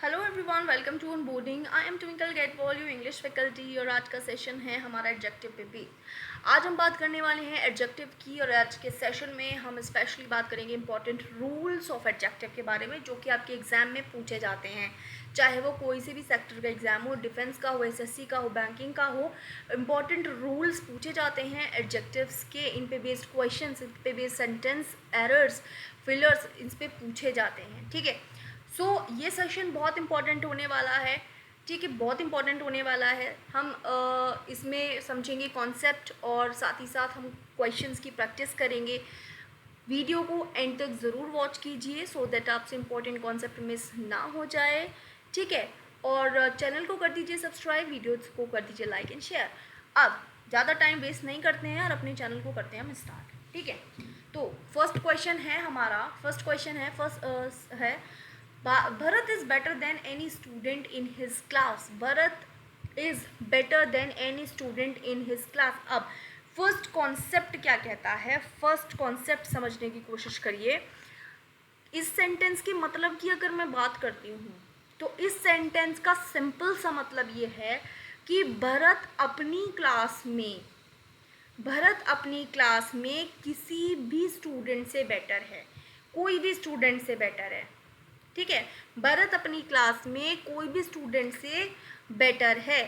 Hello everyone, welcome to onboarding. I am Twinkle Getwal, you English faculty. और आज का session है हमारा एडजेक्टिव पे भी। आज हम बात करने वाले हैं एडजेक्टिव की, और आज के सेशन में हम स्पेशली बात करेंगे इंपॉर्टेंट रूल्स ऑफ एडजेक्टिव के बारे में, जो कि आपके एग्जाम में पूछे जाते हैं। चाहे वो कोई से भी सेक्टर का एग्जाम हो, डिफेंस का हो, एसएससी का हो, बैंकिंग का हो, इंपॉर्टेंट रूल्स पूछे जाते हैं एडजेक्टिव्स के। इन पे बेस्ड क्वेश्चन, इन पे बेस्ड सेंटेंस एरर्स, फिलर्स, इन पे पूछे जाते हैं। ठीक है, ये सेशन बहुत इंपॉर्टेंट होने वाला है। ठीक है, बहुत इंपॉर्टेंट होने वाला है। हम इसमें समझेंगे कॉन्सेप्ट, और साथ ही साथ हम क्वेश्चंस की प्रैक्टिस करेंगे। वीडियो को एंड तक ज़रूर वॉच कीजिए, सो दैट आपसे इंपॉर्टेंट कॉन्सेप्ट मिस ना हो जाए। ठीक है, और चैनल को कर दीजिए सब्सक्राइब, वीडियोज़ को कर दीजिए लाइक एंड शेयर। अब ज़्यादा टाइम वेस्ट नहीं करते हैं और अपने चैनल को करते हैं हम स्टार्ट। ठीक है, तो फर्स्ट क्वेश्चन है हमारा, फर्स्ट है Bharat is better than any student in his class. Bharat is better than any student in his class. अब फर्स्ट कॉन्सेप्ट क्या कहता है, फर्स्ट कॉन्सेप्ट समझने की कोशिश करिए। इस सेंटेंस के मतलब की अगर मैं बात करती हूँ, तो इस सेंटेंस का सिंपल सा मतलब ये है कि भरत अपनी क्लास में किसी भी स्टूडेंट से बेटर है, कोई भी स्टूडेंट से बेटर है। ठीक है, भरत अपनी क्लास में कोई भी स्टूडेंट से बेटर है।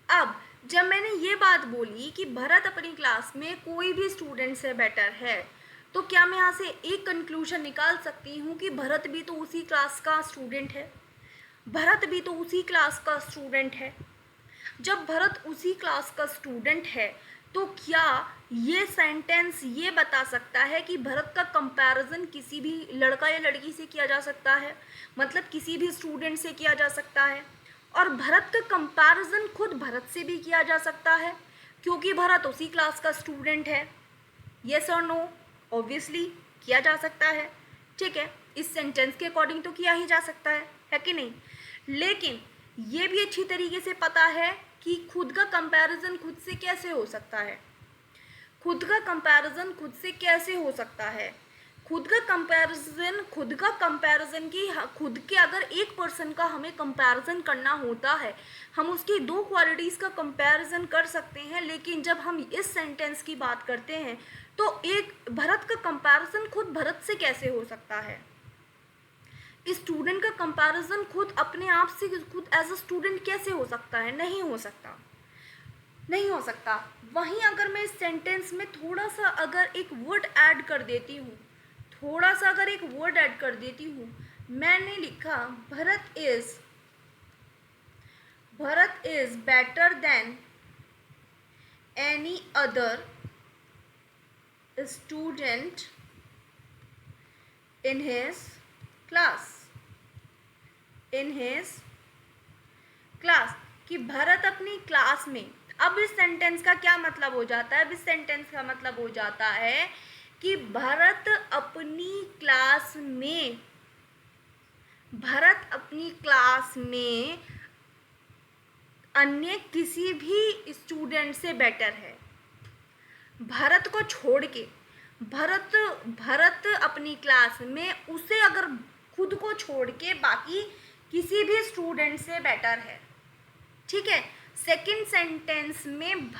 अब जब मैंने ये बात बोली कि भरत अपनी क्लास में कोई भी स्टूडेंट से बेटर है, तो क्या मैं यहाँ से एक कंक्लूजन निकाल सकती हूँ कि भरत भी तो उसी क्लास का स्टूडेंट है? भरत भी तो उसी क्लास का स्टूडेंट है। जब भरत उसी क्लास का स्टूडेंट है, तो क्या ये सेंटेंस ये बता सकता है कि भरत का कंपैरिजन किसी भी लड़का या लड़की से किया जा सकता है? मतलब किसी भी स्टूडेंट से किया जा सकता है। और भरत का कंपैरिजन खुद भरत से भी किया जा सकता है, क्योंकि भरत उसी क्लास का स्टूडेंट है। येस और नो? ऑब्वियसली किया जा सकता है। ठीक है, इस सेंटेंस के अकॉर्डिंग तो किया ही जा सकता है कि नहीं? लेकिन ये भी अच्छी तरीके से पता है कि खुद का कंपैरिजन खुद से कैसे हो सकता है। खुद का कंपैरिजन खुद से कैसे हो सकता है? खुद का कंपैरिजन की खुद के अगर एक पर्सन का हमें कंपैरिजन करना होता है, हम उसकी दो क्वालिटीज़ का कंपैरिजन कर सकते हैं। लेकिन जब हम इस सेंटेंस की बात करते हैं, तो एक भरत का कंपैरिजन खुद भरत से कैसे हो सकता है? स्टूडेंट का कंपैरिजन खुद अपने आप से खुद एज अ स्टूडेंट कैसे हो सकता है? नहीं हो सकता, नहीं हो सकता। वहीं अगर मैं इस सेंटेंस में थोड़ा सा अगर एक वर्ड ऐड कर देती हूँ, मैंने लिखा Bharat is better than any other student in his class, कि भरत अपनी क्लास में। अब इस सेंटेंस का क्या मतलब हो जाता है? इस सेंटेंस का मतलब हो जाता है कि भरत अपनी क्लास में अन्य किसी भी स्टूडेंट से बेटर है। भरत को छोड़ के भरत अपनी क्लास में उसे अगर खुद को छोड़ के बाकी किसी भी स्टूडेंट से बेटर है। ठीक है, सेकंड सेंटेंस में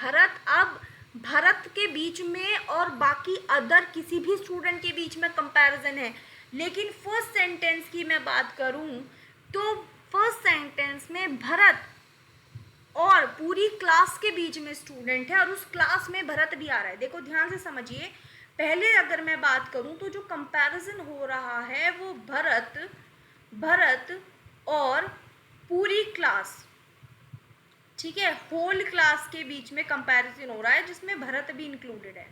भरत के बीच में और बाकी अदर किसी भी स्टूडेंट के बीच में कंपैरिजन है। लेकिन फर्स्ट सेंटेंस की मैं बात करूं, तो फर्स्ट सेंटेंस में भरत और पूरी क्लास के बीच में स्टूडेंट है, और उस क्लास में भरत भी आ रहा है। देखो ध्यान से समझिए, पहले अगर मैं बात करूं तो जो कंपैरिजन हो रहा है वो भरत और पूरी क्लास, ठीक है, होल क्लास के बीच में कंपैरिजन हो रहा है, जिसमें भरत भी इंक्लूडेड है।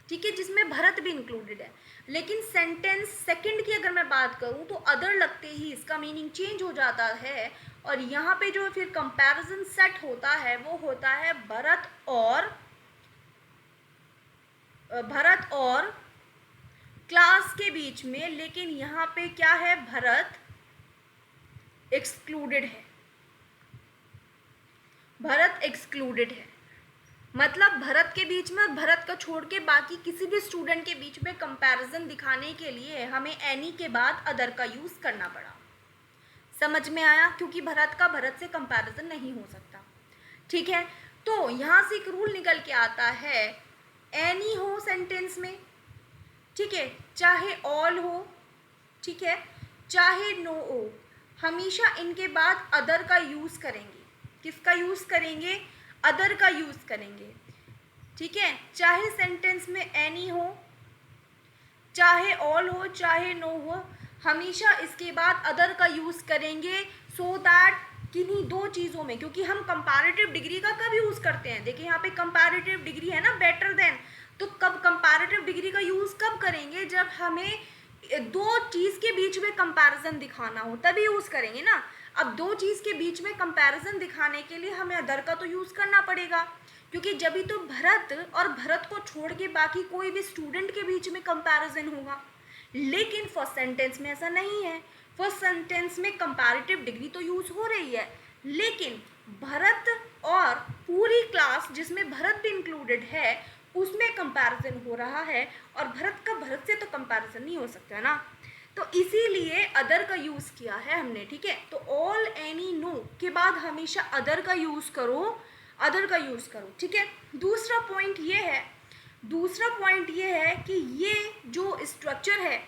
ठीक है, जिसमें भरत भी इंक्लूडेड है। लेकिन सेंटेंस सेकंड की अगर मैं बात करूं, तो अदर लगते ही इसका मीनिंग चेंज हो जाता है, और यहाँ पे जो फिर कंपैरिजन सेट होता है वो होता है भरत और क्लास के बीच में। लेकिन यहाँ पे क्या है? भरत एक्सक्लूडेड है। मतलब भरत के बीच में और भरत को छोड़ के बाकी किसी भी स्टूडेंट के बीच में कंपैरिजन दिखाने के लिए हमें एनी के बाद अदर का यूज करना पड़ा। समझ में आया? क्योंकि भरत का भरत से कंपैरिजन नहीं हो सकता, ठीक है। तो यहाँ से एक रूल निकल के आता है, एनी हो सेंटेंस में, ठीक है, चाहे ऑल हो, ठीक है, चाहे नो हो, हमेशा इनके बाद अदर का यूज करेंगे। किसका यूज करेंगे? अदर का यूज करेंगे, ठीक है। चाहे सेंटेंस में एनी हो, चाहे ऑल हो, चाहे नो हो, हमेशा इसके बाद अदर का यूज करेंगे, सो दैट किन्हीं दो चीज़ों में, क्योंकि हम कंपैरेटिव डिग्री का कब यूज़ करते हैं, देखिए यहाँ पे कंपैरेटिव डिग्री है ना, बेटर देन, तो कब कंपैरेटिव डिग्री का यूज़ कब करेंगे? जब हमें दो चीज़ के बीच में कंपैरिजन दिखाना हो, तभी यूज़ करेंगे ना। अब दो चीज़ के बीच में कंपैरिजन दिखाने के लिए हमें अदर का तो यूज़ करना पड़ेगा, क्योंकि जब भी तो भरत और भरत को छोड़ के बाकी कोई भी स्टूडेंट के बीच में कंपैरिजन होगा। लेकिन फर्स्ट सेंटेंस में ऐसा नहीं है। फर्स्ट सेंटेंस में कंपैरेटिव डिग्री तो यूज हो रही है, लेकिन भरत और पूरी क्लास जिसमें भरत भी इंक्लूडेड है उसमें कंपैरिजन हो रहा है, और भरत का भरत से तो कंपैरिजन नहीं हो सकता है ना, तो इसीलिए अदर का यूज किया है हमने, ठीक है। तो ऑल, एनी, नो के बाद हमेशा अदर का यूज करो, अदर का यूज करो, ठीक है। दूसरा पॉइंट ये है कि ये जो स्ट्रक्चर है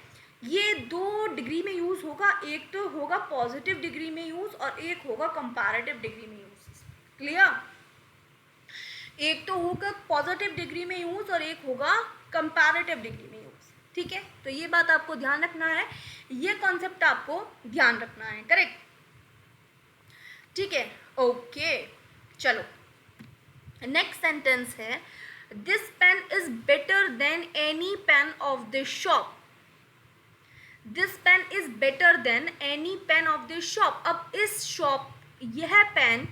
ये दो डिग्री में यूज होगा, एक तो होगा पॉजिटिव डिग्री में यूज और एक होगा कंपैरेटिव डिग्री में यूज, क्लियर? एक तो होगा पॉजिटिव डिग्री में यूज और एक होगा कंपैरेटिव डिग्री में यूज, ठीक है। तो ये बात आपको ध्यान रखना है, ये कॉन्सेप्ट आपको ध्यान रखना है, करेक्ट, ठीक है, ओके। चलो नेक्स्ट सेंटेंस है, this pen is better than any pen of this shop. This pen is better than any pen of this shop. अब इस शॉप, यह पेन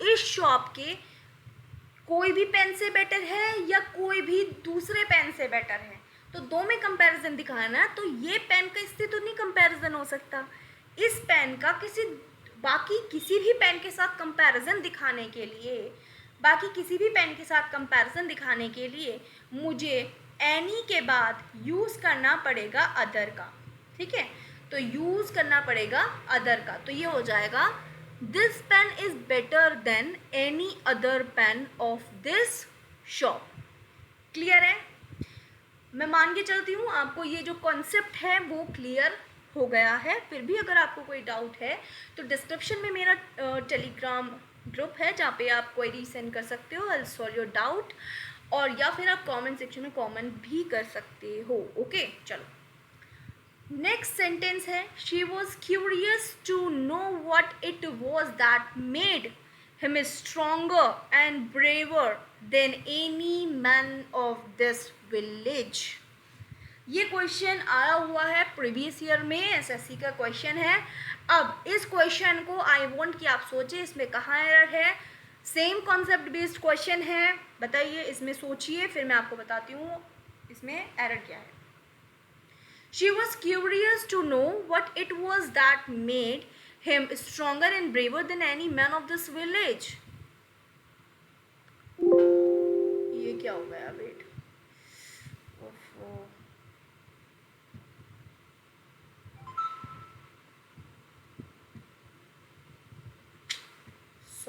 इस शॉप के कोई भी पेन से बेटर है या कोई भी दूसरे पेन से बेटर है, तो दो में कंपैरिजन दिखाना, तो ये पेन का इससे तो नहीं कंपैरिजन हो सकता। इस पेन का बाकी किसी भी पेन के साथ कंपैरिजन दिखाने के लिए, मुझे एनी के बाद यूज़ करना पड़ेगा अदर का, ठीक है। तो यूज़ करना पड़ेगा अदर का, तो ये हो जाएगा this pen is better than any other pen of this shop. Clear है? मैं मान के चलती हूँ आपको ये जो कॉन्सेप्ट है वो क्लियर हो गया है। फिर भी अगर आपको कोई डाउट है तो डिस्क्रिप्शन में मेरा टेलीग्राम ग्रुप है जहाँ पे आप क्वेरी सेंड कर सकते हो, I will solve your doubt, और या फिर आप कमेंट सेक्शन में कमेंट भी कर सकते हो, ओके। चलो नेक्स्ट सेंटेंस है, she was curious to know what it was that made him stronger and braver than any man of this village. ये क्वेश्चन आया हुआ है प्रीवियस ईयर में, एसएससी का क्वेश्चन है। अब इस क्वेश्चन को आई वांट कि आप सोचें इसमें कहाँ एरर है। सेम कॉन्सेप्ट बेस्ड क्वेश्चन है, बताइए इसमें सोचिए, फिर मैं आपको बताती हूँ इसमें एरर क्या है। She was curious to know what it was that made him stronger and braver than any man of this village. ये क्या हो गया? Wait,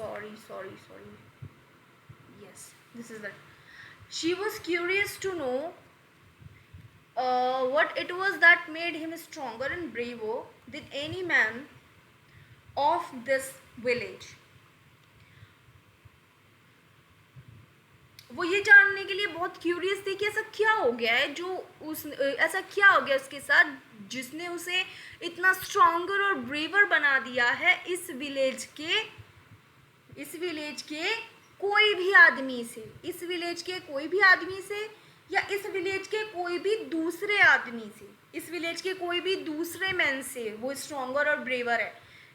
sorry. Yes, this is that. She was curious to know what it was that made him stronger and braver than any man of this village. वो ये जानने के लिए बहुत क्यूरियस थी कि ऐसा क्या हो गया है ऐसा क्या हो गया उसके साथ जिसने उसे इतना स्ट्रॉन्गर और ब्रेवर बना दिया है इस विलेज के कोई भी आदमी से, इस विलेज के कोई भी आदमी से, या इस विलेज के कोई भी दूसरे आदमी से, इस विलेज के कोई भी दूसरे मैन से वो स्ट्रॉन्गर और ब्रेवर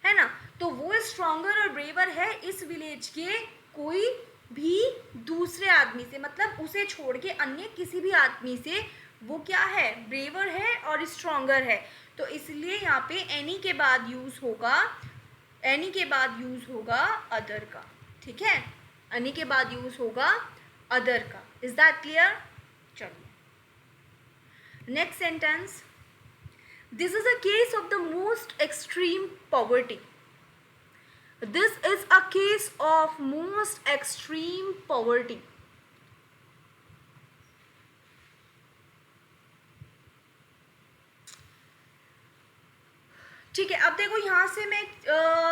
है ना। तो वो स्ट्रॉन्गर और ब्रेवर है इस विलेज के कोई भी दूसरे आदमी से, मतलब उसे छोड़ के अन्य किसी भी आदमी से वो क्या है? ब्रेवर है और स्ट्रॉन्गर है। तो इसलिए यहाँ पे एनी के बाद यूज होगा अदर का, ठीक है। एनी के बाद यूज होगा अदर का। Is that clear? चलिए next sentence, this is a case of the most extreme poverty. This is a case of most extreme poverty. ठीक है, अब देखो यहाँ से मैं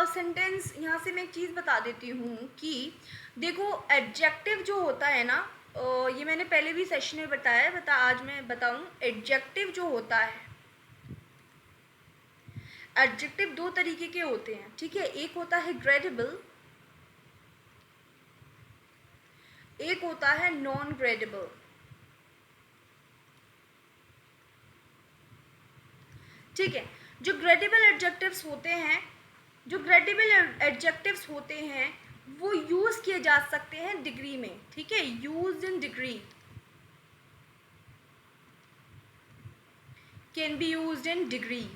सेंटेंस यहाँ से मैं एक चीज़ बता देती हूँ कि देखो एडजेक्टिव जो होता है ना, ये मैंने पहले भी सेशन में बताया है, आज मैं बताऊँ। एडजेक्टिव जो होता है, एडजेक्टिव दो तरीके के होते हैं, ठीक है। एक होता है ग्रेडेबल, एक होता है नॉन ग्रेडेबल। ठीक है, जो ग्रेडेबल एडजेक्टिव्स होते हैं, जो ग्रेडेबल एडजेक्टिव्स होते हैं वो यूज किए जा सकते हैं डिग्री में, ठीक है, use in degree, can be used in degree.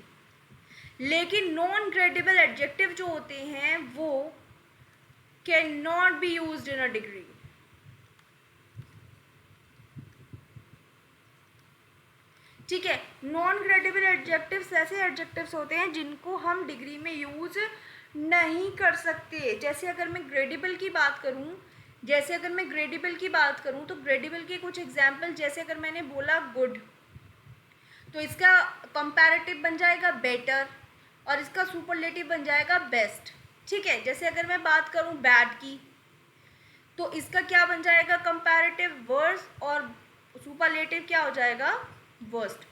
लेकिन नॉन ग्रेडेबल एडजेक्टिव जो होते हैं वो can not be used in a degree. ठीक है, नॉन ग्रेडेबल एडजेक्टिव्स ऐसे एडजेक्टिव्स होते हैं जिनको हम डिग्री में यूज नहीं कर सकते। जैसे अगर मैं ग्रेडेबल की बात करूं, तो ग्रेडेबल के कुछ एग्जाम्पल, जैसे अगर मैंने बोला गुड, तो इसका कंपैरेटिव बन जाएगा बेटर और इसका सुपरलेटिव बन जाएगा बेस्ट। ठीक है, जैसे अगर मैं बात करूं बैड की, तो इसका क्या बन जाएगा कंपैरेटिव वर्स और सुपरलेटिव क्या हो जाएगा वर्स्ट।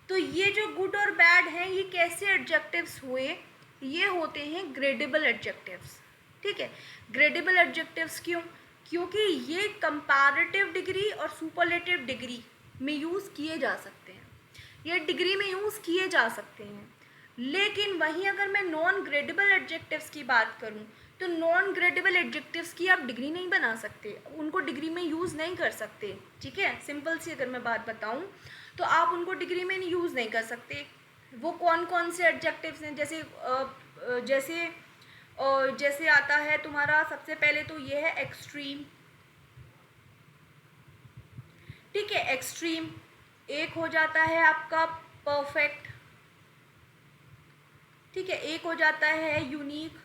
तो ये जो गुड और बैड हैं ये कैसे एडजेक्टिव्स हुए, ये होते हैं ग्रेडेबल एडजेक्टिव्स। ठीक है, ग्रेडेबल एडजेक्टिव्स क्यों, क्योंकि ये कंपैरेटिव डिग्री और सुपरलेटिव डिग्री में यूज़ किए जा सकते हैं, ये डिग्री में यूज़ किए जा सकते हैं। लेकिन वहीं अगर मैं नॉन ग्रेडेबल एडजेक्टिव्स की बात करूं, तो नॉन ग्रेडेबल एडजेक्टिव्स की आप डिग्री नहीं बना सकते, उनको डिग्री में यूज़ नहीं कर सकते। ठीक है, सिंपल सी अगर मैं बात बताऊं तो आप उनको डिग्री में यूज़ नहीं कर सकते। वो कौन कौन से एडजेक्टिव्स हैं, जैसे आता है तुम्हारा, सबसे पहले तो ये है एक्सट्रीम। ठीक है, एक्सट्रीम। एक हो जाता है आपका परफेक्ट। ठीक है, एक हो जाता है यूनिक।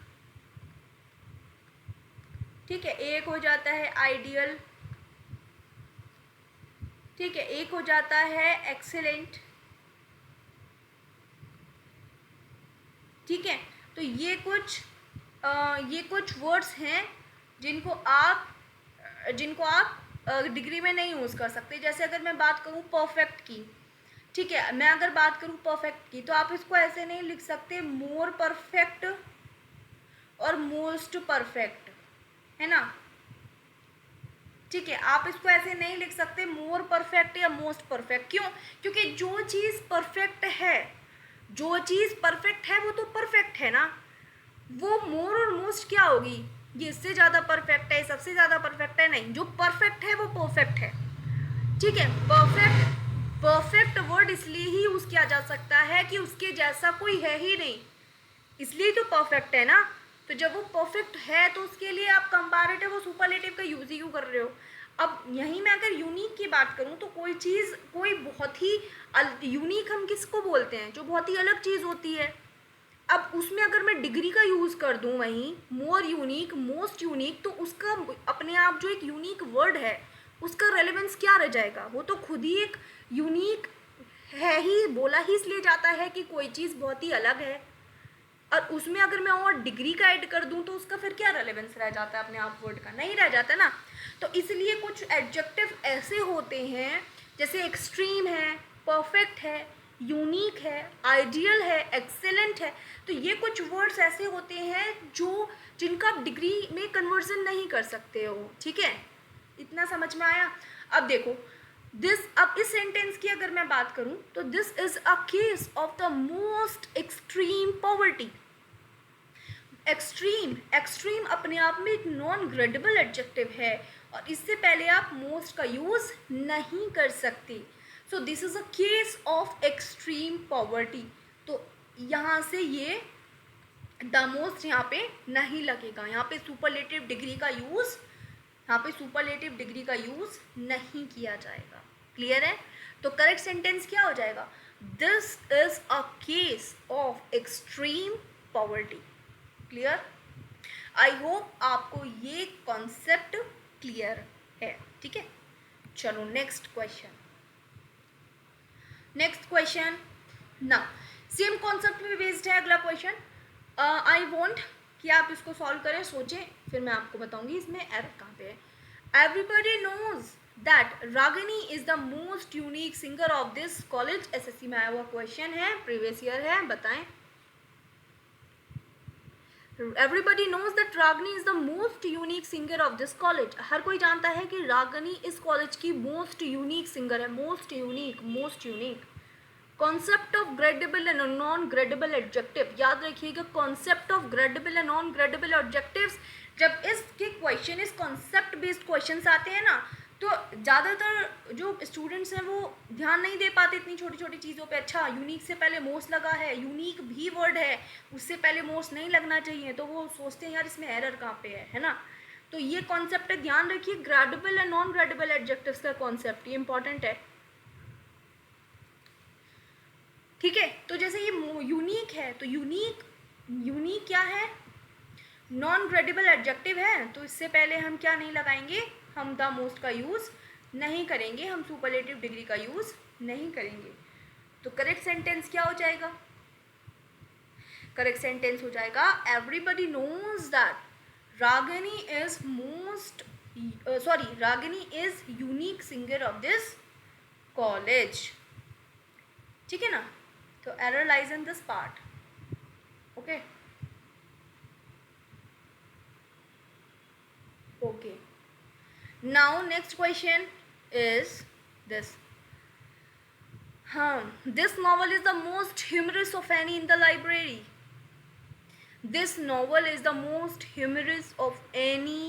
ठीक है, एक हो जाता है आइडियल। ठीक है, एक हो जाता है एक्सेलेंट। ठीक है, तो ये कुछ वर्ड्स हैं जिनको आप डिग्री में नहीं यूज़ कर सकते। जैसे अगर मैं बात करूँ परफेक्ट की, ठीक है, मैं अगर बात करूँ परफेक्ट की, तो आप इसको ऐसे नहीं लिख सकते मोर परफेक्ट और मोस्ट परफेक्ट, है ना। ठीक है, आप इसको ऐसे नहीं लिख सकते मोर परफेक्ट या मोस्ट परफेक्ट। क्यों, क्योंकि जो चीज़ परफेक्ट है वो तो परफेक्ट है ना। वो मोर और मोस्ट क्या होगी, ये इससे ज़्यादा परफेक्ट है, सबसे ज़्यादा परफेक्ट है, नहीं, जो परफेक्ट है वो परफेक्ट है। ठीक है, परफेक्ट वर्ड इसलिए ही यूज़ किया जा सकता है कि उसके जैसा कोई है ही नहीं, इसलिए तो परफेक्ट है ना। तो जब वो परफेक्ट है तो उसके लिए आप कंपैरेटिव और सुपरलेटिव का यूज़ ही क्यों कर रहे हो। अब यहीं मैं अगर यूनिक की बात करूँ, तो कोई बहुत ही यूनिक हम किसको बोलते हैं, जो बहुत ही अलग चीज़ होती है। अब उसमें अगर मैं डिग्री का यूज़ कर दूं वहीं मोर यूनिक, मोस्ट यूनिक, तो उसका अपने आप जो एक यूनिक वर्ड है उसका रेलेवेंस क्या रह जाएगा, वो तो खुद ही एक यूनिक है ही, बोला ही इसलिए जाता है कि कोई चीज़ बहुत ही अलग है। और उसमें अगर मैं और डिग्री का ऐड कर दूं तो उसका फिर क्या रेलेवेंस रह जाता है, अपने आप वर्ड का नहीं रह जाता ना। तो इसलिए कुछ एडजेक्टिव ऐसे होते हैं, जैसे एक्सट्रीम है, परफेक्ट है, यूनिक है, आइडियल है, एक्सेलेंट है। तो ये कुछ वर्ड्स ऐसे होते हैं जिनका आप डिग्री में कन्वर्जन नहीं कर सकते हो। ठीक है, इतना समझ में आया। अब देखो अब इस सेंटेंस की अगर मैं बात करूं, तो this is a case of the most extreme poverty. Extreme अपने आप में एक नॉन ग्रेडेबल एडजेक्टिव है और इससे पहले आप मोस्ट का यूज नहीं कर सकते। So this is a case of extreme poverty. तो यहाँ से ये द मोस्ट यहाँ पे नहीं लगेगा, यहाँ पे सुपरलेटिव डिग्री का यूज नहीं किया जाएगा। क्लियर है, तो करेक्ट सेंटेंस क्या हो जाएगा, this is a case of extreme poverty. Clear. I hope आपको ये कॉन्सेप्ट क्लियर है, ठीक है। चलो नेक्स्ट क्वेश्चन ना, सेम कॉन्सेप्ट पे बेस्ड है अगला क्वेश्चन। आई वॉन्ट कि आप इसको सॉल्व करें, सोचें, फिर मैं आपको बताऊंगी इसमें एरर कहाँ पे है। Everybody knows that Ragini is the most unique singer of this college. SSC में आया हुआ क्वेश्चन है, प्रीवियस ईयर है, बताएं। Everybody knows that Ragini is the most unique singer of this college. हर कोई जानता है कि रागिनी इस कॉलेज की मोस्ट यूनिक सिंगर है। Most unique. Concept of gradable and non gradable adjective, याद रखिएगा concept of gradable and non gradable adjectives. जब इसके क्वेश्चन, इस कॉन्सेप्ट बेस्ड क्वेश्चंस आते हैं ना, तो ज़्यादातर जो स्टूडेंट्स हैं वो ध्यान नहीं दे पाते इतनी छोटी छोटी चीज़ों पे। अच्छा, यूनिक से पहले मोस्ट लगा है, यूनिक भी वर्ड है, उससे पहले मोस्ट नहीं लगना चाहिए, तो वो सोचते हैं यार इसमें एरर कहाँ पे है ना। तो ये कॉन्सेप्ट है, ध्यान रखिए, gradable and non gradable adjectives का कॉन्सेप्ट, ये इंपॉर्टेंट है, ठीक है। तो जैसे ये यूनिक है, तो यूनिक क्या है, नॉन ग्रेडेबल एडजेक्टिव है, तो इससे पहले हम क्या नहीं लगाएंगे, हम द मोस्ट का यूज़ नहीं करेंगे, हम सुपरलेटिव डिग्री का यूज़ नहीं करेंगे। तो करेक्ट सेंटेंस क्या हो जाएगा, करेक्ट सेंटेंस हो जाएगा everybody knows that Ragini is unique singer of this college, ठीक है ना। तो error lies in this part, okay. Now next question is this. This novel is the most humorous of any in the library. This novel is the most humorous of any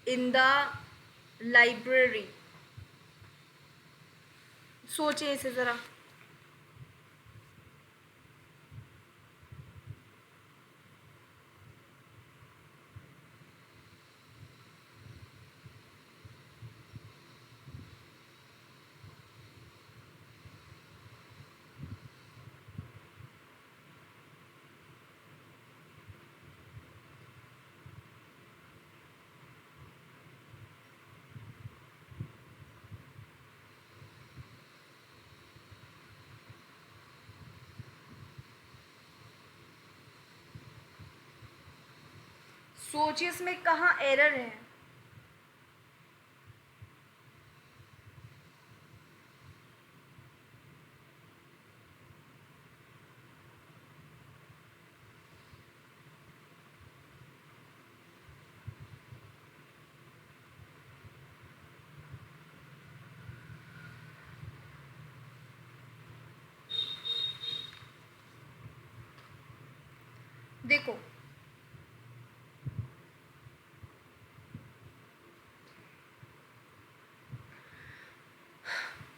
in the library. सोचें इसे ज़रा। सोचिए इसमें कहाँ error है। देखो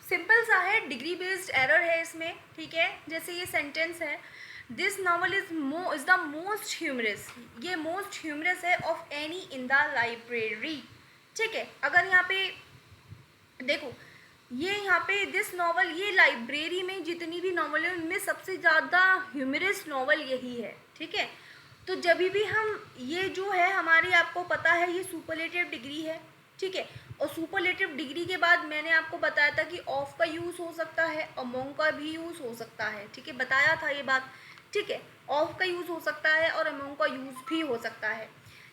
simple सा है, डिग्री बेस्ड एरर है इसमें, ठीक है। जैसे ये सेंटेंस है, this novel is the most humorous, ये मोस्ट ह्यूमरस है of any in the library, ठीक है। अगर यहाँ पे देखो, ये यहाँ पे दिस नॉवल, ये लाइब्रेरी में जितनी भी नॉवल है उनमें सबसे ज़्यादा ह्यूमरस नॉवल यही है, ठीक है। तो जब भी हम, ये जो है हमारी, आपको पता है ये सुपरलेटिव डिग्री है, ठीक है। और सुपरलेटिव डिग्री के बाद मैंने आपको बताया था कि ऑफ का यूज़ हो सकता है, अमोंग का भी यूज़ हो सकता है, ठीक है, बताया था ये बात, ठीक है। ऑफ का यूज़ हो सकता है और अमोंग का यूज़ भी हो सकता है।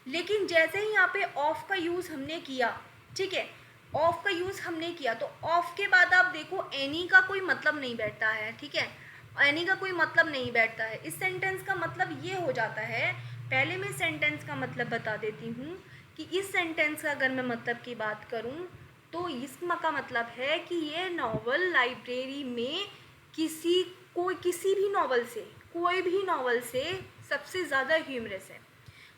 लेकिन जैसे ही यहाँ पे ऑफ का यूज़ हमने किया, ठीक है, ऑफ का यूज़ हमने किया, तो ऑफ के बाद आप देखो एनी का कोई मतलब नहीं बैठता है, ठीक है, एनी का कोई मतलब नहीं बैठता है। इस सेंटेंस का मतलब ये हो जाता है, पहले मैं सेंटेंस का मतलब बता देती हूँ कि इस सेंटेंस का अगर मैं मतलब की बात करूँ तो इसका मतलब है कि ये नॉवल लाइब्रेरी में किसी भी नॉवल से, कोई भी नॉवल से सबसे ज़्यादा ह्यूमरस है।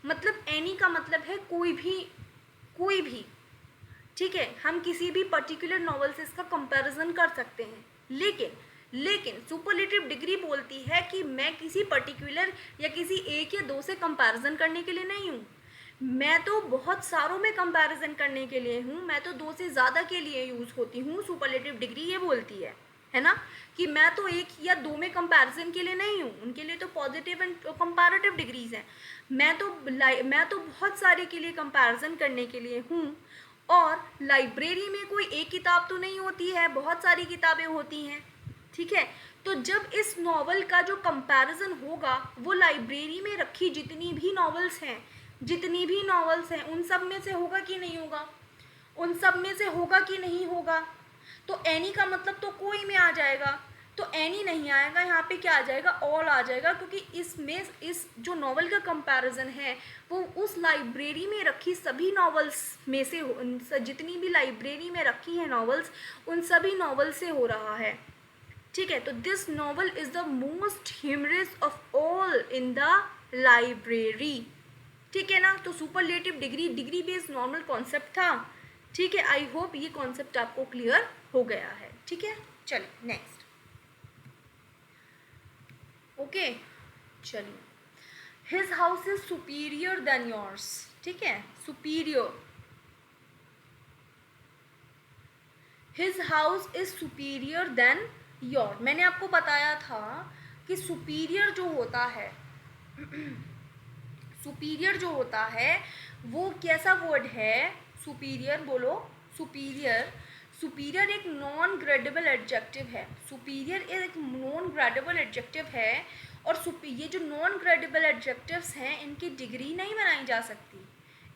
मतलब एनी का मतलब है कोई भी, ठीक है। हम किसी भी पर्टिकुलर नॉवल से इसका कंपैरिजन कर सकते हैं, लेकिन सुपरलेटिव डिग्री बोलती है कि मैं किसी पर्टिकुलर या किसी एक या दो से कंपैरिजन करने के लिए नहीं हूँ, मैं तो बहुत सारों में कंपैरिजन करने के लिए हूँ, मैं तो दो से ज़्यादा के लिए यूज़ होती हूँ, सुपरलेटिव डिग्री ये बोलती है है ना, कि मैं तो एक या दो में कंपैरिजन के लिए नहीं हूँ, उनके लिए तो पॉजिटिव एंड कंपैरेटिव डिग्रीज हैं। मैं तो बहुत सारे के लिए कंपैरिजन करने के लिए हूँ। और लाइब्रेरी में कोई एक किताब तो नहीं होती है, बहुत सारी किताबें होती हैं, ठीक है। तो जब इस नॉवल का जो कंपैरिजन होगा वो लाइब्रेरी में रखी जितनी भी नॉवेल्स हैं उन सब में से होगा कि नहीं होगा, उन सब में से होगा कि नहीं होगा। तो एनी का मतलब तो कोई में आ जाएगा, तो एनी नहीं आएगा, यहाँ पे क्या आ जाएगा, ऑल आ जाएगा, क्योंकि इसमें इस जो नॉवल का कंपैरिजन है वो उस लाइब्रेरी में रखी सभी नॉवेल्स में से जितनी भी लाइब्रेरी में रखी हैं नॉवेल्स, उन सभी नॉवल से हो रहा है, ठीक है। तो this novel is the most humorous of all in the library, ठीक है ना। तो superlative degree based normal concept था, ठीक है। आई होप ये कॉन्सेप्ट आपको क्लियर हो गया है, ठीक है। चलिए नेक्स्ट, ओके चलिए। His house is superior than yours, ठीक है, superior, his house is superior than your. मैंने आपको बताया था कि सुपीरियर जो होता है सुपीरियर जो होता है वो कैसा वर्ड है, सुपीरियर बोलो, सुपीरियर, सुपीरियर एक नॉन ग्रेडेबल एडजेक्टिव है, सुपीरियर एक नॉन ग्रेडेबल एडजेक्टिव है। और ये जो नॉन ग्रेडेबल एडजेक्टिव्स हैं इनकी डिग्री नहीं बनाई जा सकती,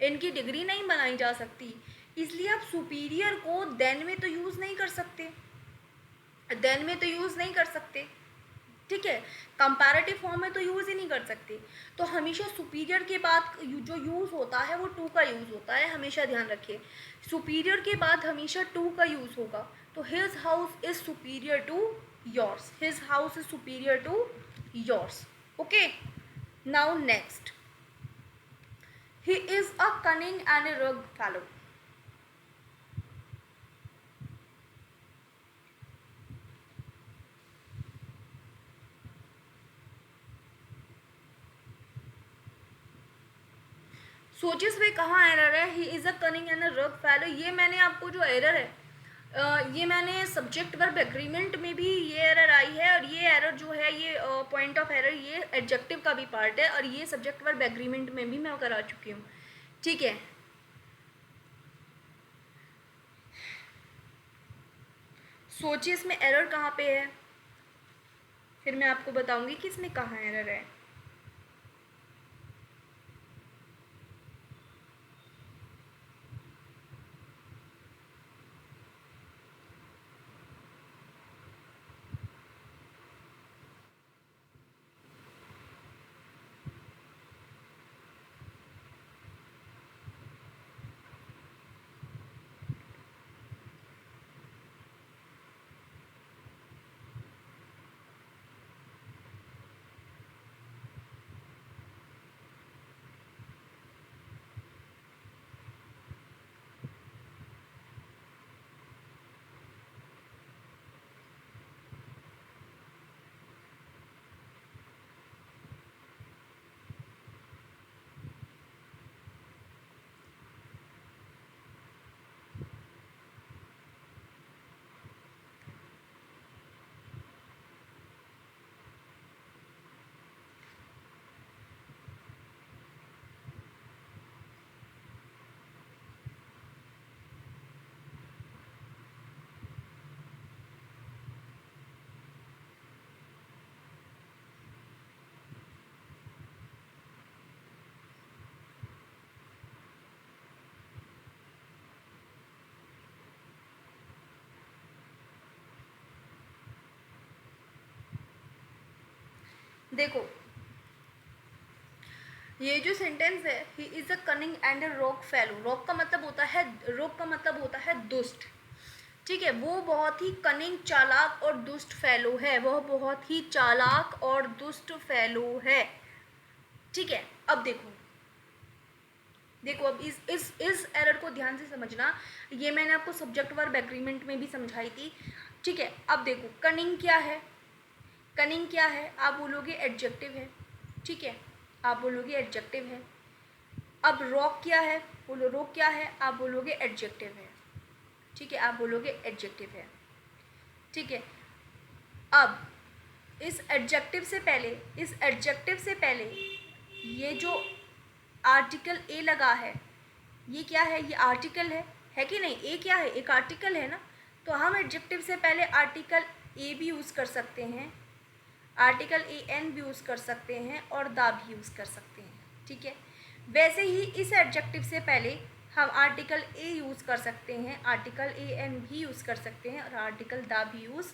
इनकी डिग्री नहीं बनाई जा सकती, इसलिए आप सुपीरियर को देन में तो यूज़ नहीं कर सकते, देन में तो यूज़ नहीं कर सकते, ठीक है। कंपैरेटिव फॉर्म में तो यूज़ ही नहीं कर सकते। तो हमेशा सुपीरियर के बाद जो यूज़ होता है वो टू का यूज़ होता है, हमेशा ध्यान रखिए, सुपीरियर के बाद हमेशा टू का यूज़ होगा। तो his house is superior to yours, his house is superior to yours, okay. Now next, he is a cunning and a rug fellow. सोचिस में कहाँ एरर है, he is a cunning and a rug fellow, ये मैंने आपको जो error है ये मैंने सब्जेक्ट वर्ब एग्रीमेंट में भी ये एरर आई है, और ये एरर जो है ये पॉइंट ऑफ एरर ये एडजेक्टिव का भी पार्ट है, और ये सब्जेक्ट वर्ब एग्रीमेंट में भी मैं करा चुकी हूँ, ठीक है। सोचिए इसमें एरर कहाँ पे है, फिर मैं आपको बताऊंगी कि इसमें कहाँ एरर है। देखो ये जो सेंटेंस है, ही is a cunning and a rock fellow, rock का मतलब होता है, रॉक का मतलब होता है दुष्ट, ठीक है। वो बहुत ही कनिंग चालाक और दुष्ट फेलो है, वह बहुत ही चालाक और दुष्ट फेलो है, ठीक है। अब देखो देखो अब इस एरर को ध्यान से समझना, ये मैंने आपको सब्जेक्ट वर्ब एग्रीमेंट में भी समझाई थी, ठीक है। अब देखो कनिंग क्या है, कनिंग क्या है, आप बोलोगे एडजेक्टिव है, ठीक है, आप बोलोगे एडजेक्टिव है। अब रॉक क्या है, बोलो रॉक क्या है, आप बोलोगे एडजेक्टिव है, ठीक है, आप बोलोगे एडजेक्टिव है, ठीक है। अब इस एडजेक्टिव से पहले ये जो आर्टिकल ए लगा है, ये क्या है? ये आर्टिकल है कि नहीं? ए क्या है? एक आर्टिकल है ना। तो हम एडजेक्टिव से पहले आर्टिकल ए भी यूज़ कर सकते हैं, आर्टिकल ए एन भी यूज़ कर सकते हैं और द भी यूज़ कर सकते हैं, ठीक है। वैसे ही इस एडजेक्टिव से पहले हम आर्टिकल ए यूज़ कर सकते हैं, आर्टिकल ए एन भी यूज़ कर सकते हैं और आर्टिकल द भी यूज़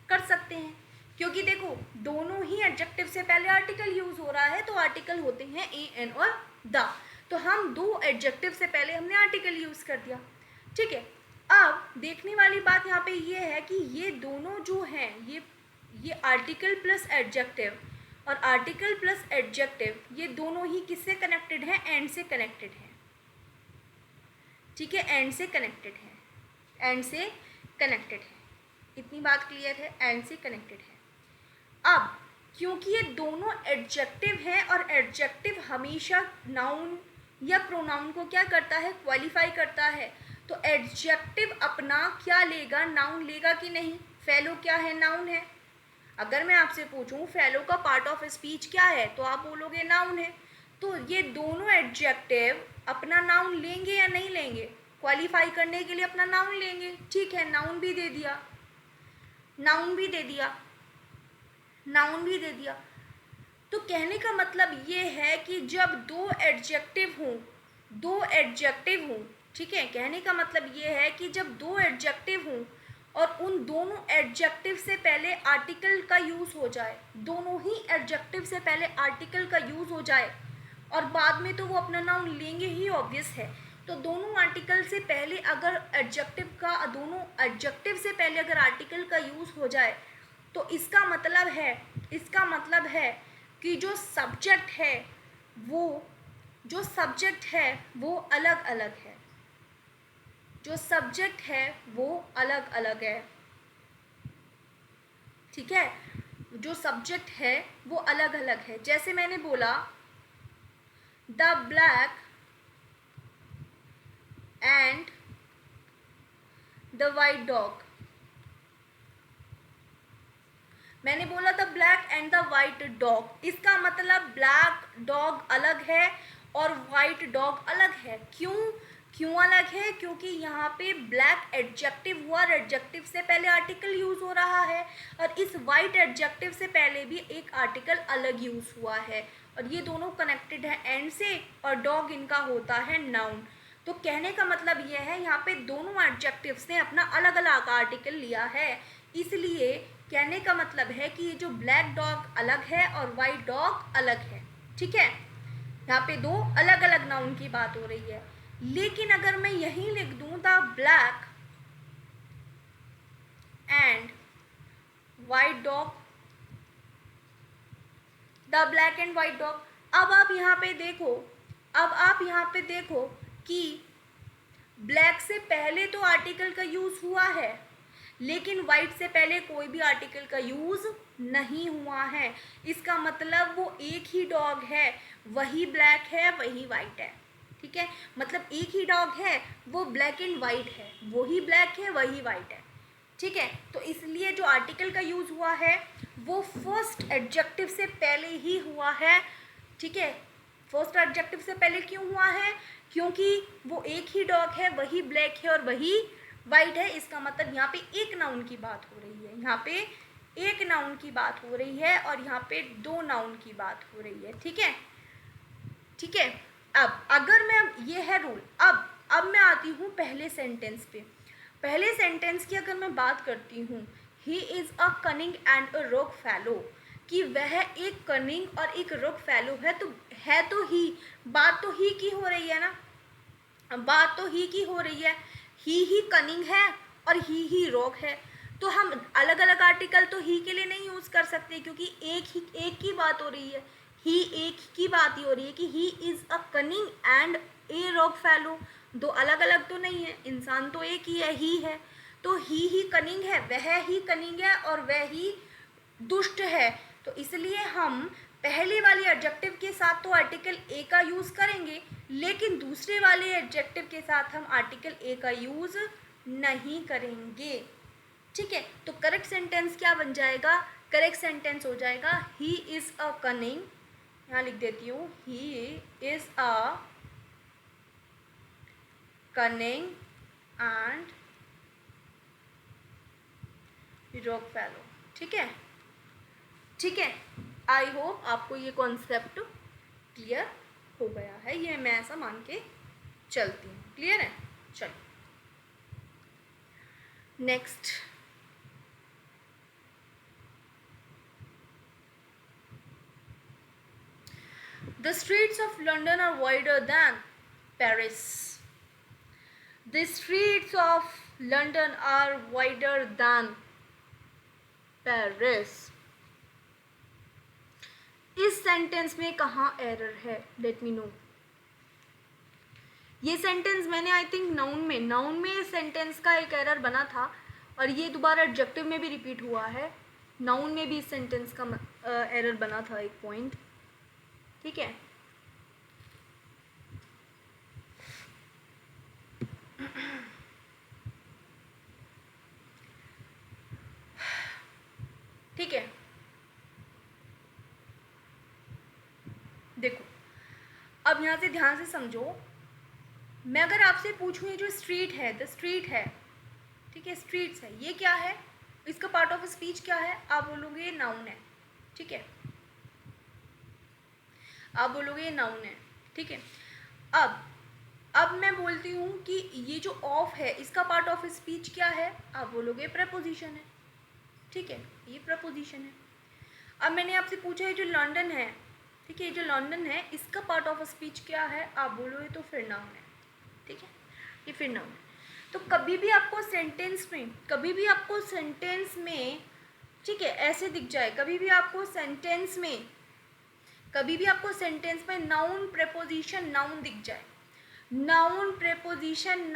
कर सकते हैं, क्योंकि देखो दोनों ही एडजेक्टिव से पहले आर्टिकल यूज़ हो रहा है, तो आर्टिकल होते हैं ए एन और द। तो हम दो एडजेक्टिव से पहले हमने आर्टिकल यूज़ कर दिया, ठीक है। अब देखने वाली बात यहाँ पे ये है कि ये दोनों जो हैं, ये आर्टिकल प्लस एडजेक्टिव और आर्टिकल प्लस एडजेक्टिव, ये दोनों ही किससे कनेक्टेड हैं? एंड से कनेक्टेड हैं, ठीक है। एंड से कनेक्टेड है, एंड से कनेक्टेड है। इतनी बात क्लियर है? एंड से कनेक्टेड है। अब क्योंकि ये दोनों एडजेक्टिव हैं और एडजेक्टिव हमेशा नाउन या प्रोनाउन को क्या करता है? क्वालिफाई करता है। तो एडजेक्टिव अपना क्या लेगा? नाउन लेगा कि नहीं? फेलो क्या है? नाउन है। अगर मैं आपसे पूछूं फेलो का पार्ट ऑफ स्पीच क्या है, तो आप बोलोगे नाउन है। तो ये दोनों एडजेक्टिव अपना नाउन लेंगे या नहीं लेंगे? क्वालिफाई करने के लिए अपना नाउन लेंगे, ठीक है। नाउन भी दे दिया, नाउन भी दे दिया, नाउन भी दे दिया। तो कहने का मतलब ये है कि जब दो एडजेक्टिव हों, ठीक है। कहने का मतलब ये है कि जब दो एडजेक्टिव हों और उन दोनों एडजेक्टिव से पहले आर्टिकल का यूज़ हो जाए, दोनों ही एडजेक्टिव से पहले आर्टिकल का यूज़ हो जाए और बाद में तो वो अपना नाउन लेंगे ही, ऑब्वियस है। तो दोनों आर्टिकल से पहले अगर दोनों एडजेक्टिव से पहले अगर आर्टिकल का यूज़ हो जाए, तो इसका मतलब है कि जो सब्जेक्ट है वो अलग अलग है, जो सब्जेक्ट है वो अलग अलग है, ठीक है। जो सब्जेक्ट है वो अलग अलग है। जैसे मैंने बोला the black and the white dog, मैंने बोला the black and the white dog, इसका मतलब ब्लैक डॉग अलग है और वाइट डॉग अलग है। क्यों अलग है? क्योंकि यहाँ पे ब्लैक एडजेक्टिव हुआ और एडजेक्टिव से पहले आर्टिकल यूज़ हो रहा है और इस वाइट एडजेक्टिव से पहले भी एक आर्टिकल अलग यूज़ हुआ है और ये दोनों कनेक्टेड है एंड से, और डॉग इनका होता है नाउन। तो कहने का मतलब ये है यहाँ पे दोनों एडजेक्टिव्स ने अपना अलग अलग आर्टिकल लिया है, इसलिए कहने का मतलब है कि ये जो ब्लैक डॉग अलग है और वाइट डॉग अलग है, ठीक है। यहाँ पे दो अलग अलग नाउन की बात हो रही है। लेकिन अगर मैं यहीं लिख दूं the black and white dog, the black and white dog, अब आप यहाँ पे देखो कि ब्लैक से पहले तो आर्टिकल का यूज़ हुआ है, लेकिन वाइट से पहले कोई भी आर्टिकल का यूज़ नहीं हुआ है। इसका मतलब वो एक ही डॉग है, वही ब्लैक है वही वाइट है, ठीक है। मतलब एक ही डॉग है, वो ब्लैक एंड वाइट है, वही ब्लैक है वही वाइट है, ठीक है। तो इसलिए जो आर्टिकल का यूज़ हुआ है वो फर्स्ट एडजेक्टिव से पहले ही हुआ है, ठीक है। फर्स्ट एडजेक्टिव से पहले क्यों हुआ है? क्योंकि वो एक ही डॉग है, वही ब्लैक है और वही वाइट है। इसका मतलब यहाँ पे एक नाउन की बात हो रही है, यहाँ पे एक नाउन की बात हो रही है और यहाँ पे दो नाउन की बात हो रही है, ठीक है, ठीक है। अब अगर मैं, ये है रूल। अब मैं आती हूँ पहले सेंटेंस पे। पहले सेंटेंस की अगर मैं बात करती हूँ, ही is a cunning and a rock fellow, कि वह एक कनिंग और एक रॉक फेलो है। तो ही, बात तो ही की हो रही है ना, बात तो ही की हो रही है। ही कनिंग है और ही रॉक है, तो हम अलग अलग आर्टिकल तो ही के लिए नहीं यूज़ कर सकते, क्योंकि एक की बात हो रही है, ही एक की बात ही हो रही है कि ही is a cunning and a rock fellow. दो अलग अलग तो नहीं है, इंसान तो एक ही है, ही है। तो ही कनिंग है, वह ही कनिंग है और वह ही दुष्ट है। तो इसलिए हम पहले वाले एडजेक्टिव के साथ तो आर्टिकल ए का यूज़ करेंगे, लेकिन दूसरे वाले एडजेक्टिव के साथ हम आर्टिकल ए का यूज़ नहीं करेंगे, ठीक है, तो करेक्ट सेंटेंस क्या बन जाएगा? करेक्ट सेंटेंस हो जाएगा ही इज़ अ कनिंग, यहाँ लिख देती हूँ, ही is a cunning and rock fellow. ठीक है, ठीक है, आई होप आपको ये कॉन्सेप्ट क्लियर हो गया है, ये मैं ऐसा मान के चलती हूँ। क्लियर है? चलो next, the streets of London are wider than Paris. The streets of London are wider than Paris. इस सेंटेंस में कहाँ एरर है? Let me know. ये सेंटेंस मैंने आई थिंक नाउन में इस सेंटेंस का एक एरर बना था और ये दोबारा एडजेक्टिव में भी रिपीट हुआ है। नाउन में भी इस सेंटेंस का एरर बना था एक पॉइंट। ठीक है, ठीक है, देखो अब यहाँ से ध्यान से समझो। मैं अगर आपसे पूछूँ ये जो स्ट्रीट है, द स्ट्रीट है, ठीक है, स्ट्रीट्स है, ये क्या है? इसका पार्ट ऑफ स्पीच क्या है? आप बोलोगे ये नाउन है। ठीक है, आप बोलोगे ये नाउन है। ठीक है, अब मैं बोलती हूँ कि ये जो ऑफ है इसका पार्ट ऑफ स्पीच क्या है? आप बोलोगे प्रपोजिशन है। ठीक है, ये प्रपोजिशन है। अब मैंने आपसे पूछा ये जो लंदन है, ठीक है, ये जो लंदन है इसका पार्ट ऑफ स्पीच क्या है? आप बोलोगे तो फिर नाउन है। ठीक है, ये फिर नाउन है। तो कभी भी आपको सेंटेंस में ठीक है ऐसे दिख जाए, कभी भी आपको सेंटेंस में नाउन प्रेपोजिशन नाउन दिख जाए, नाउन प्रेपोजिशन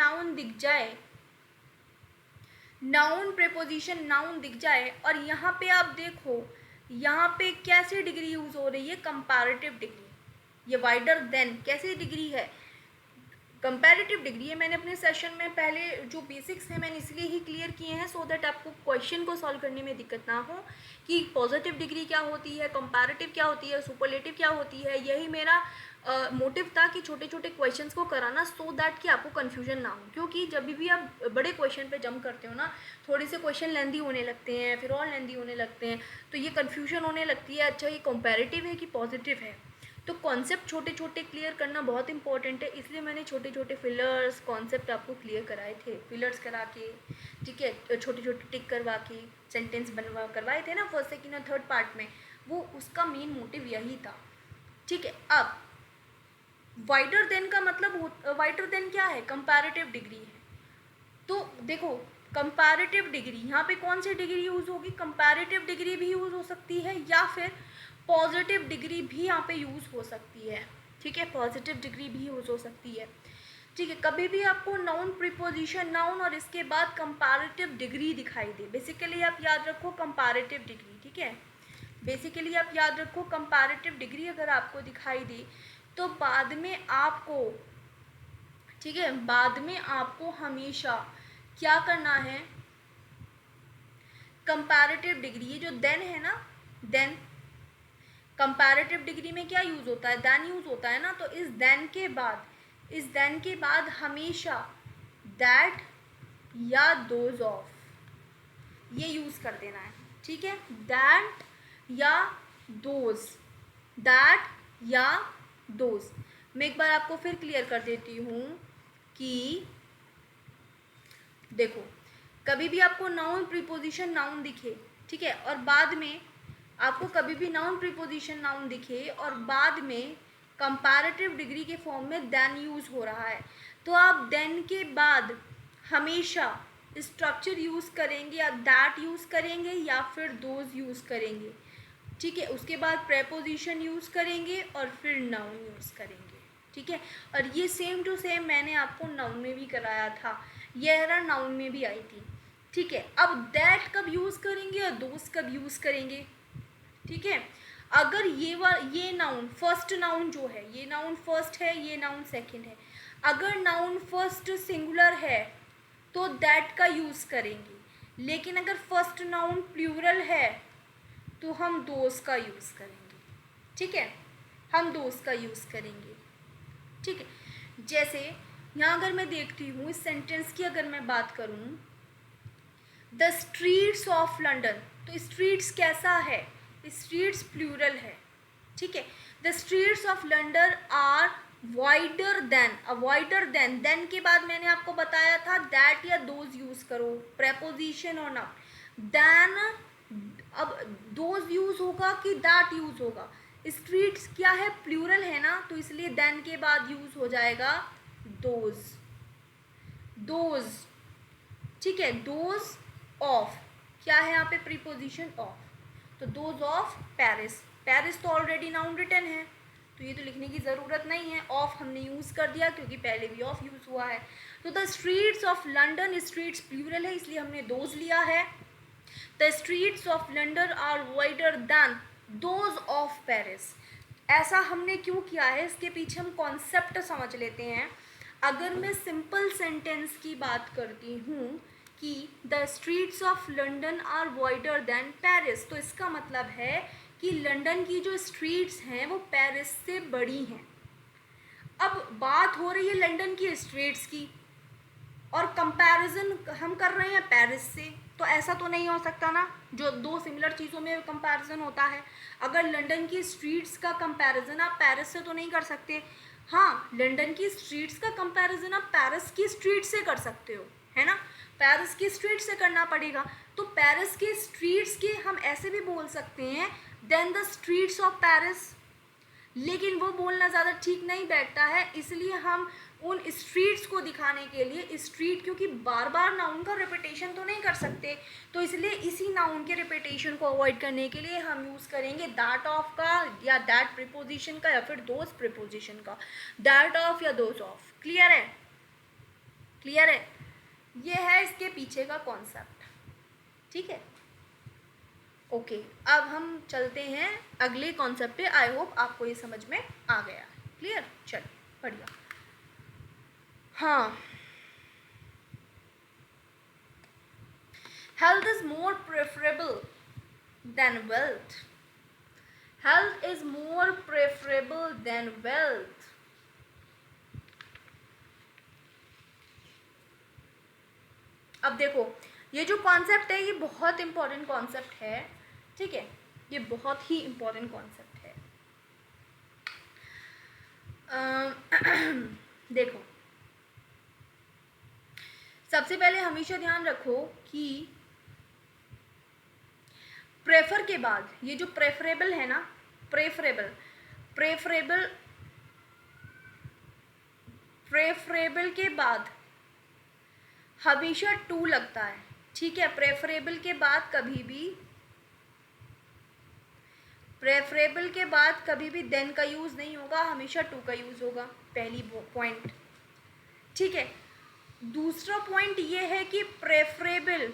नाउन दिख जाए और यहाँ पे आप देखो, यहाँ पे कैसी डिग्री यूज हो रही है? Comparative degree. ये वाइडर देन कैसी डिग्री है? कंपैरेटिव डिग्री है। मैंने अपने सेशन में पहले जो बेसिक्स हैं मैंने इसलिए ही क्लियर किए हैं सो दैट आपको क्वेश्चन को सॉल्व करने में दिक्कत ना हो कि पॉजिटिव डिग्री क्या होती है, कंपैरेटिव क्या होती है, सुपरलेटिव क्या होती है। यही मेरा मोटिव था कि छोटे छोटे क्वेश्चंस को कराना सो दैट कि आपको कन्फ्यूजन ना हो, क्योंकि जब भी आप बड़े क्वेश्चन पे जंप करते हो ना, थोड़े से क्वेश्चन लेंदी होने लगते हैं, फिर और लेंदी होने लगते हैं, तो ये कन्फ्यूजन होने लगती है, अच्छा ये कंपैरेटिव है कि पॉजिटिव है। तो कॉन्सेप्ट छोटे छोटे क्लियर करना बहुत इंपॉर्टेंट है, इसलिए मैंने छोटे छोटे फिलर्स कॉन्सेप्ट आपको क्लियर कराए थे, फिलर्स करा के, ठीक है, छोटे छोटे टिक करवा के सेंटेंस बनवा करवाए थे ना फर्स्ट सेकंड और थर्ड पार्ट में, वो उसका मेन मोटिव यही था। ठीक है, अब वाइडर देन का मतलब, वाइडर देन क्या है? कंपैरेटिव डिग्री है। तो देखो कंपैरेटिव डिग्री, यहाँ पे कौन सी डिग्री यूज़ होगी? कंपैरेटिव डिग्री भी यूज़ हो सकती है या फिर पॉजिटिव डिग्री भी यहाँ पे यूज़ हो सकती है। ठीक है, पॉजिटिव डिग्री भी यूज़ हो सकती है। ठीक है, कभी भी आपको नाउन प्रीपोजिशन नाउन और इसके बाद कंपैरेटिव डिग्री दिखाई दे, बेसिकली आप याद रखो कंपैरेटिव डिग्री। ठीक है, बेसिकली आप याद रखो कंपैरेटिव डिग्री अगर आपको दिखाई दे तो बाद में आपको, ठीक है, बाद में आपको हमेशा क्या करना है? कंपैरेटिव डिग्री, ये जो देन है ना, देन कंपैरेटिव डिग्री में क्या यूज होता है? देन यूज होता है ना, तो इस देन के बाद हमेशा दैट या दोज ऑफ ये यूज कर देना है। ठीक है, दैट या दोज, दैट या दोज। मैं एक बार आपको फिर क्लियर कर देती हूँ कि देखो कभी भी आपको नाउन प्रीपोजिशन नाउन दिखे, ठीक है, और बाद में आपको कभी भी नाउन प्रीपोजिशन नाउन दिखे और बाद में कंपैरेटिव डिग्री के फॉर्म में देन यूज हो रहा है, तो आप देन के बाद हमेशा स्ट्रक्चर यूज करेंगे या दैट यूज करेंगे या फिर दोज यूज करेंगे। ठीक है, उसके बाद प्रेपोजिशन यूज करेंगे और फिर नाउन यूज करेंगे। ठीक है, और ये सेम टू सेम मैंने आपको नाउन में भी कराया था, ये एरर नाउन में भी आई थी। ठीक है, अब दैट कब यूज करेंगे और दोज कब यूज करेंगे? ठीक है, अगर ये नाउन फर्स्ट नाउन जो है, ये नाउन फर्स्ट है, ये नाउन सेकंड है, अगर नाउन फर्स्ट सिंगुलर है तो दैट का यूज करेंगे, लेकिन अगर फर्स्ट नाउन प्लूरल है तो हम दोज का यूज़ करेंगे, ठीक है, हम दोज का यूज़ करेंगे, ठीक है। जैसे यहाँ अगर मैं देखती हूँ इस सेंटेंस की अगर मैं बात करूँ, द स्ट्रीट्स ऑफ लंडन, तो स्ट्रीट्स कैसा है, स्ट्रीट्स प्लूरल है, ठीक है। The streets of London are wider than के बाद मैंने आपको बताया था दैट या दोज यूज करो, प्रेपोजिशन और नाउन। देन अब दोज यूज होगा कि दैट यूज होगा, स्ट्रीट्स क्या है, प्लूरल है ना, तो इसलिए देन के बाद यूज हो जाएगा दोज, ठीक है। दोज ऑफ क्या है यहाँ पे, प्रीपोजिशन ऑफ, तो दोज ऑफ पेरिस, पेरिस तो ऑलरेडी नाउन रिटन है तो ये तो लिखने की ज़रूरत नहीं है, ऑफ हमने यूज़ कर दिया क्योंकि पहले भी ऑफ यूज़ हुआ है। तो the streets of London, streets plural है इसलिए हमने दोज लिया है। The streets of London are wider than those of Paris, ऐसा हमने क्यों किया है, इसके पीछे हम कॉन्सेप्ट समझ लेते हैं। अगर मैं सिंपल सेंटेंस की बात करती हूँ कि the streets of London are wider than Paris, तो इसका मतलब है कि लंदन की जो स्ट्रीट्स हैं वो पेरिस से बड़ी हैं। अब बात हो रही है लंदन की स्ट्रीट्स की और कंपैरिजन हम कर रहे हैं पेरिस से, तो ऐसा तो नहीं हो सकता ना, जो दो सिमिलर चीज़ों में कंपैरिजन होता है। अगर लंदन की स्ट्रीट्स का कंपैरिजन आप पेरिस से तो नहीं कर सकते, हाँ लंदन की स्ट्रीट्स का कंपैरिजन आप पेरिस की स्ट्रीट से कर सकते हो, है ना, पेरिस की स्ट्रीट से करना पड़ेगा। तो पेरिस के स्ट्रीट्स के हम ऐसे भी बोल सकते हैं than the streets of Paris, लेकिन वो बोलना ज़्यादा ठीक नहीं बैठता है, इसलिए हम उन स्ट्रीट्स को दिखाने के लिए स्ट्रीट, क्योंकि बार बार नाउन का रिपीटेशन तो नहीं कर सकते, तो इसलिए इसी नाउन के रिपीटेशन को अवॉइड करने के लिए हम यूज़ करेंगे दैट ऑफ का या दैट प्रीपोजिशन का या फिर दोज प्रीपोजिशन का, दैट ऑफ या दोज ऑफ। क्लियर है, क्लियर है, ये है इसके पीछे का कॉन्सेप्ट, ठीक है। ओके अब हम चलते हैं अगले कॉन्सेप्ट पे। आई होप आपको ये समझ में आ गया, क्लियर, चलिए बढ़िया। हाँ, health is more preferable than wealth, health is more preferable than wealth. अब देखो ये जो कॉन्सेप्ट है ये बहुत इंपॉर्टेंट कॉन्सेप्ट है, ठीक है, ये बहुत ही इंपॉर्टेंट कॉन्सेप्ट है। देखो सबसे पहले हमेशा ध्यान रखो कि प्रेफर के बाद ये जो प्रेफरेबल है ना, प्रेफरेबल के बाद हमेशा टू लगता है, ठीक है। प्रेफरेबल के बाद कभी भी देन का यूज़ नहीं होगा, हमेशा टू का यूज़ होगा, पहली पॉइंट, ठीक है। दूसरा पॉइंट ये है कि प्रेफरेबल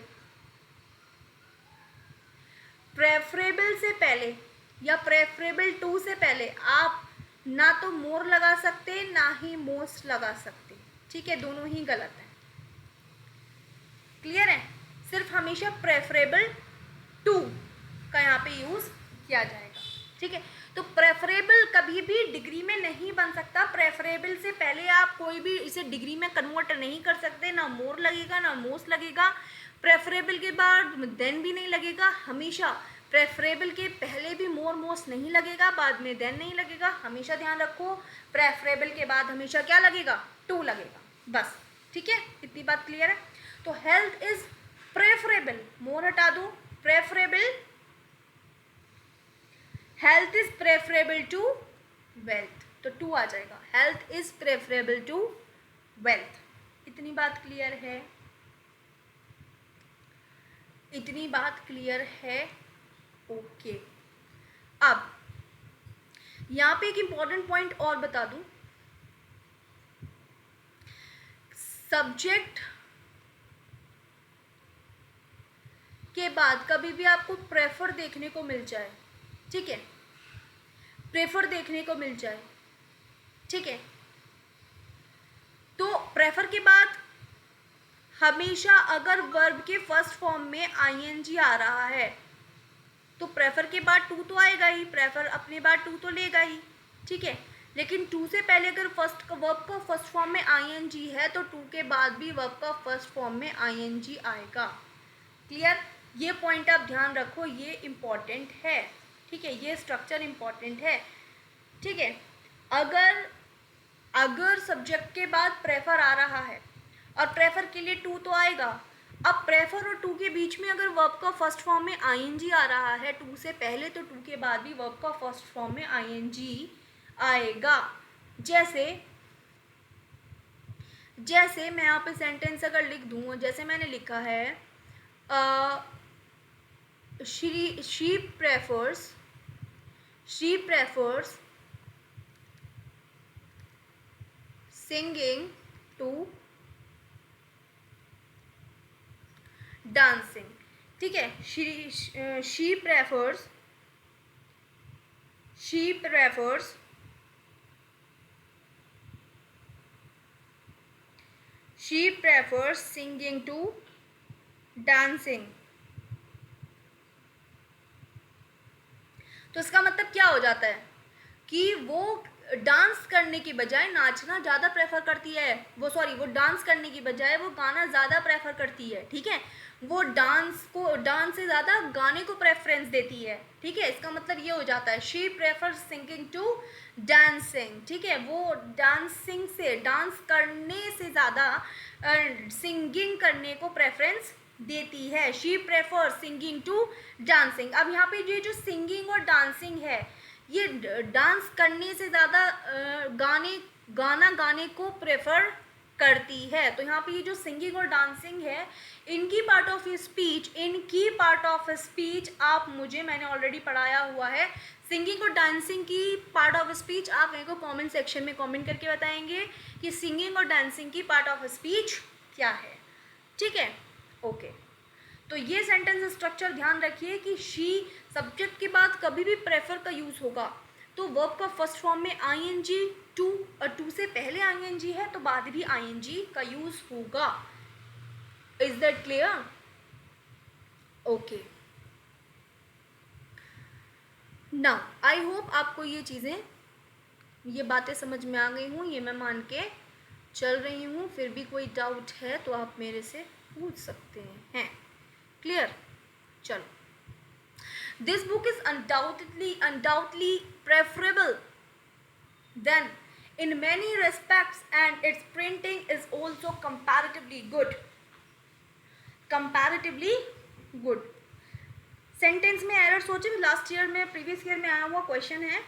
से पहले या प्रेफरेबल टू से पहले आप ना तो मोर लगा सकते ना ही मोस्ट लगा सकते, ठीक है, दोनों ही गलत है, क्लियर है। सिर्फ हमेशा प्रेफरेबल टू का यहाँ पे यूज़ किया जाएगा, ठीक है। तो प्रेफरेबल कभी भी डिग्री में नहीं बन सकता, प्रेफरेबल से पहले आप कोई भी इसे डिग्री में कन्वर्ट नहीं कर सकते, ना मोर लगेगा ना मोस्ट लगेगा, प्रेफरेबल के बाद देन भी नहीं लगेगा, हमेशा प्रेफरेबल के पहले भी मोर मोस्ट नहीं लगेगा, बाद में देन नहीं लगेगा, हमेशा ध्यान रखो प्रेफरेबल के बाद हमेशा क्या लगेगा, टू लगेगा, बस, ठीक है, इतनी बात क्लियर है। तो हेल्थ इज प्रेफरेबल, मोर हटा दो, preferable, health is preferable to wealth, तो टू आ जाएगा, health is preferable to wealth. इतनी बात क्लियर है, इतनी बात क्लियर है, ओके। अब यहाँ पे एक इंपॉर्टेंट पॉइंट और बता दूं, सब्जेक्ट के बाद कभी भी आपको प्रेफर देखने को मिल जाए, ठीक है, प्रेफर देखने को मिल जाए, ठीक है, तो प्रेफर के बाद हमेशा अगर वर्ब के फर्स्ट फॉर्म में आईएनजी आ रहा है तो प्रेफर के बाद टू तो आएगा ही, प्रेफर अपने बाद टू तो लेगा ही, ठीक है। लेकिन टू से पहले अगर वर्ब का फर्स्ट फॉर्म में आईएनजी है तो टू के बाद भी वर्ब का फर्स्ट फॉर्म में आईएनजी आएगा। क्लियर? ये पॉइंट आप ध्यान रखो, ये इम्पॉर्टेंट है, ठीक है, ये स्ट्रक्चर इम्पॉर्टेंट है, ठीक है। अगर सब्जेक्ट के बाद प्रेफर आ रहा है और प्रेफर के लिए टू तो आएगा, अब प्रेफर और टू के बीच में अगर वर्ब का फर्स्ट फॉर्म में आईएनजी आ रहा है टू से पहले, तो टू के बाद भी वर्ब का फर्स्ट फॉर्म में आईएनजी आएगा। जैसे मैं यहाँ पे सेंटेंस अगर लिख दूँ, जैसे मैंने लिखा है she prefers singing to dancing, ठीक है। she prefers singing to dancing। तो इसका मतलब क्या हो जाता है कि वो डांस करने की बजाय नाचना ज़्यादा प्रेफर करती है, वो डांस करने की बजाय वो गाना ज़्यादा प्रेफर करती है, ठीक है। वो डांस से ज़्यादा गाने को प्रेफरेंस देती है, ठीक है। इसका मतलब ये हो जाता है she prefer singing to dancing, ठीक है। वो डांस करने से ज़्यादा सिंगिंग करने को प्रेफरेंस देती है। She prefer singing to dancing. अब यहाँ पे ये जो सिंगिंग और डांसिंग है, ये डांस करने से ज़्यादा गाना गाने को प्रेफर करती है। तो यहाँ पे ये जो सिंगिंग और डांसिंग है, इनकी पार्ट ऑफ स्पीच मैंने ऑलरेडी पढ़ाया हुआ है। सिंगिंग और डांसिंग की पार्ट ऑफ स्पीच आप मेरे को कमेंट सेक्शन में कमेंट करके बताएंगे कि सिंगिंग और डांसिंग की पार्ट ऑफ स्पीच क्या है, ठीक है। ओके, तो ये सेंटेंस स्ट्रक्चर ध्यान रखिए कि शी सब्जेक्ट के बाद कभी भी प्रेफर का यूज़ होगा तो वर्ब का फर्स्ट फॉर्म में आईएनजी, टू और टू से पहले आईएनजी है तो बाद भी आईएनजी का यूज़ होगा। Is that clear? Okay, now I hope आपको ये बातें समझ में आ गई हूँ, ये मैं मान के चल रही हूँ। फिर भी कोई डाउट है तो आप मेरे से पूछ सकते हैं। क्लियर? चलो, this book is undoubtedly preferable then in many respects and its printing is also comparatively good। Sentence में एरर सोचे, प्रीवियस ईयर में आया हुआ क्वेश्चन है।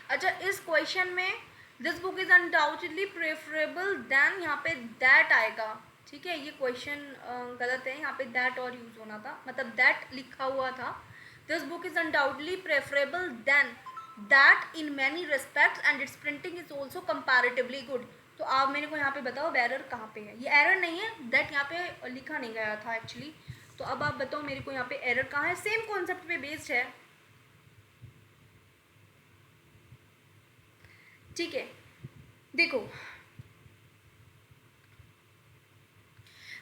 अच्छा, इस क्वेश्चन में this book is undoubtedly preferable than, यहाँ पे दैट आएगा, ठीक है। ये क्वेश्चन गलत है, यहाँ पे दैट और यूज होना था, मतलब दैट लिखा हुआ था। This book is undoubtedly preferable than that in many respects and its printing is also comparatively good. तो आप मेरे को यहाँ पे बताओ एरर कहाँ पे है? ये एरर नहीं है, दैट यहाँ पे लिखा नहीं गया था एक्चुअली। तो अब आप बताओ मेरे को यहाँ पे एरर कहाँ है? सेम कॉन्सेप्ट पे बेस्ड है, ठीक है। देखो,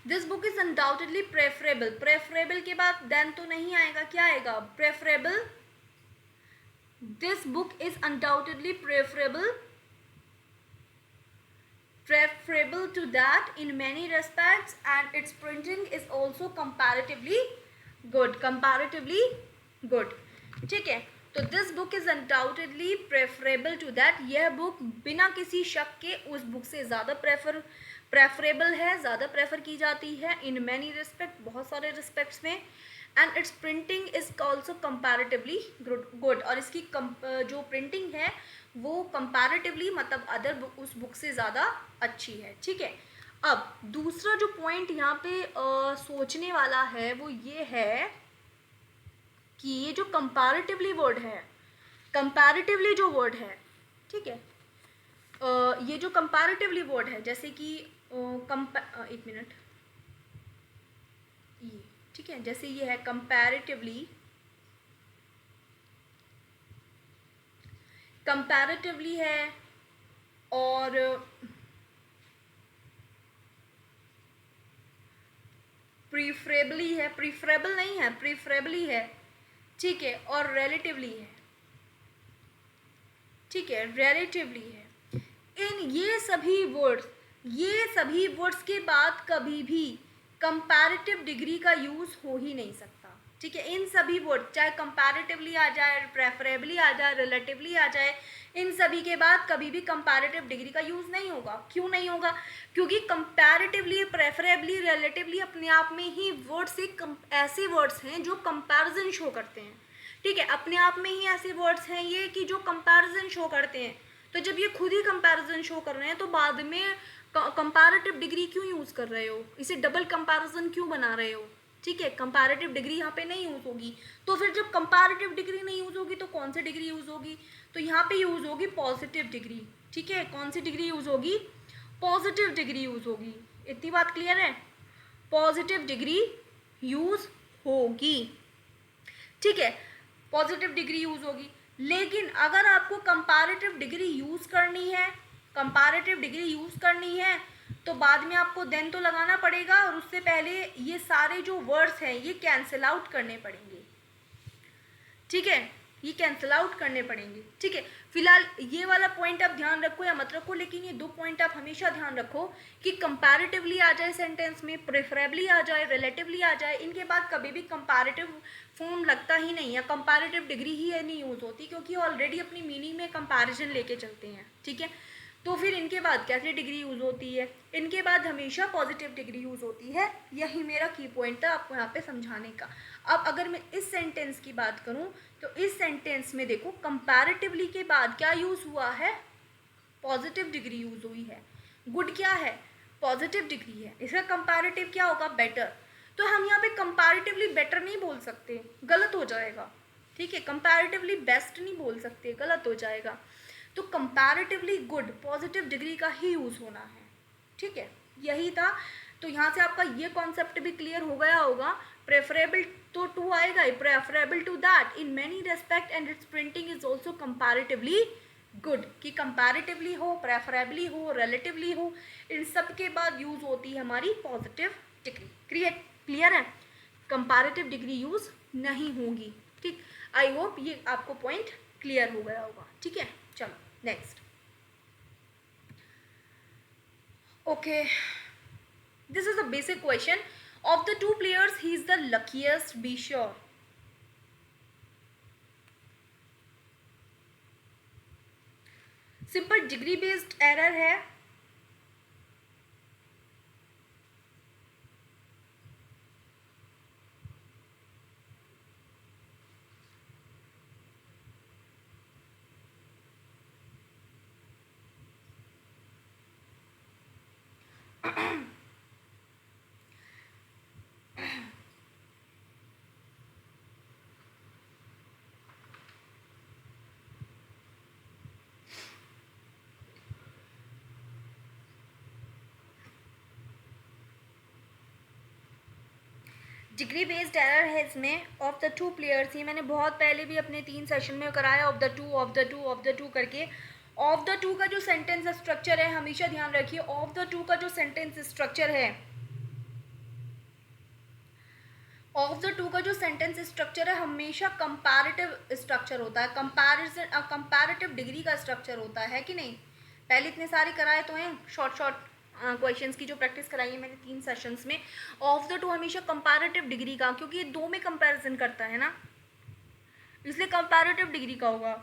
this book is undoubtedly preferable के बाद देन तो नहीं आएगा, क्या आएगा? Preferable. This book is undoubtedly preferable to that in many respects and its printing is also comparatively good। Good, ठीक है। तो this book is undoubtedly preferable to that, यह बुक बिना किसी शक के उस बुक से ज़्यादा प्रेफरेबल है, ज़्यादा प्रेफर की जाती है इन मैनी रिस्पेक्ट, बहुत सारे रिस्पेक्ट्स में। And its printing is also comparatively good, और इसकी जो प्रिंटिंग है वो कंपैरेटिवली मतलब अदर उस बुक से ज़्यादा अच्छी है, ठीक है। अब दूसरा जो पॉइंट यहाँ पे सोचने वाला है वो ये है कि ये जो कंपैरेटिवली वर्ड है, कंपैरेटिवली जो वर्ड है, ठीक है, ये जो कंपैरेटिवली वर्ड है जैसे कि एक मिनट, ये ठीक है, जैसे ये है कंपैरेटिवली, कंपैरेटिवली है, और प्रीफरेबली है, प्रीफरेबल नहीं है, प्रीफरेबली है, ठीक है, और रिलेटिवली है, ठीक है, रिलेटिवली है। इन ये सभी वर्ड्स के बाद कभी भी कंपैरेटिव डिग्री का यूज़ हो ही नहीं सकता, ठीक है। इन सभी वर्ड चाहे कंपैरेटिवली आ जाए, प्रेफरेबली आ जाए, रिलेटिवली आ जाए, इन सभी के बाद कभी भी कंपैरेटिव डिग्री का यूज़ नहीं होगा। क्यों नहीं होगा? क्योंकि कंपैरेटिवली, प्रेफरेबली, रिलेटिवली अपने आप में ही वर्ड्स ऐसे वर्ड्स हैं जो कंपैरिजन शो करते हैं, ठीक है। अपने आप में ही ऐसे वर्ड्स हैं ये कि जो कंपैरिजन शो करते हैं। तो जब ये खुद ही कंपैरिजन शो कर रहे हैं तो बाद में कंपैरेटिव डिग्री क्यों यूज़ कर रहे हो, इसे डबल कंपैरिजन क्यों बना रहे हो, ठीक है। कंपैरेटिव डिग्री यहाँ पे नहीं यूज़ होगी। तो फिर जब कंपैरेटिव डिग्री नहीं यूज़ होगी तो कौन सी डिग्री यूज़ होगी? तो यहाँ पे यूज़ होगी पॉजिटिव डिग्री, ठीक है। कौन सी डिग्री यूज़ होगी? पॉजिटिव डिग्री यूज़ होगी। इतनी बात क्लियर है? पॉजिटिव डिग्री यूज़ होगी, ठीक है, पॉजिटिव डिग्री यूज़ होगी। लेकिन अगर आपको कंपैरेटिव डिग्री यूज़ करनी है, कंपैरेटिव डिग्री यूज़ करनी है तो बाद में आपको देन तो लगाना पड़ेगा, और उससे पहले ये सारे जो वर्ड्स हैं ये कैंसिल आउट करने पड़ेंगे, ठीक है, ये कैंसिल आउट करने पड़ेंगे, ठीक है। फिलहाल ये वाला पॉइंट आप ध्यान रखो या मत रखो, लेकिन ये दो पॉइंट आप हमेशा ध्यान रखो कि कंपैरेटिवली आ जाए सेंटेंस में, प्रेफरेबली आ जाए, रिलेटिवली आ जाए, इनके बाद कभी भी कंपैरेटिव फॉर्म लगता ही नहीं है, कंपैरेटिव डिग्री ही नहीं यूज़ होती, क्योंकि ऑलरेडी अपनी मीनिंग में कंपैरिजन लेके चलते हैं, ठीक है। तो फिर इनके बाद कैसी डिग्री यूज़ होती है? इनके बाद हमेशा पॉजिटिव डिग्री यूज़ होती है। यही मेरा की पॉइंट था आपको यहाँ पे समझाने का। अब अगर मैं इस सेंटेंस की बात करूँ तो इस सेंटेंस में देखो कंपैरेटिवली के बाद क्या यूज़ हुआ है? पॉजिटिव डिग्री यूज़ हुई है। गुड क्या है? पॉजिटिव डिग्री है। इसका कंपैरेटिव क्या होगा? बेटर। तो हम यहाँ पे कंपैरेटिवली बेटर नहीं बोल सकते, गलत हो जाएगा, ठीक है। कंपैरेटिवली बेस्ट नहीं बोल सकते, गलत हो जाएगा। तो कंपैरेटिवली गुड पॉजिटिव डिग्री का ही यूज़ होना है, ठीक है, यही था। तो यहाँ से आपका ये कॉन्सेप्ट भी क्लियर हो गया होगा। प्रेफरेबल तो टू आएगा ही, preferable to that in many respect and its printing is also comparatively good, कि कंपैरेटिवली हो, प्रेफरेबली हो, रिलेटिवली हो, इन सब के बाद यूज़ होती है हमारी पॉजिटिव डिग्री। क्लियर है? कंपैरेटिव डिग्री यूज़ नहीं होगी, ठीक। आई होप ये आपको पॉइंट क्लियर हो गया होगा, ठीक है। चलो next. Okay, this is a basic question. Of the two players he is the luckiest, be sure. Simple degree based error है। डिग्री बेस्ड एरर है इसमें। ऑफ द टू प्लेयर्स ही मैंने बहुत पहले भी अपने 3 सेशन में कराया, of the two, of the two, of the two करके। ऑफ द टू का जो सेंटेंस स्ट्रक्चर है, हमेशा ध्यान रखिए, ऑफ द टू का जो सेंटेंस स्ट्रक्चर है, ऑफ द टू का जो सेंटेंस स्ट्रक्चर है हमेशा कंपैरेटिव स्ट्रक्चर होता है, कंपैरेटिव डिग्री का स्ट्रक्चर होता है कि नहीं। पहले इतने सारे कराए तो हैं शॉर्ट क्वेश्चंस की जो प्रैक्टिस कराई है मैंने 3 सेशंस में। ऑफ द टू हमेशा कंपैरेटिव डिग्री का, क्योंकि ये दो में कंपैरिजन करता है ना, इसलिए कंपैरेटिव डिग्री का होगा।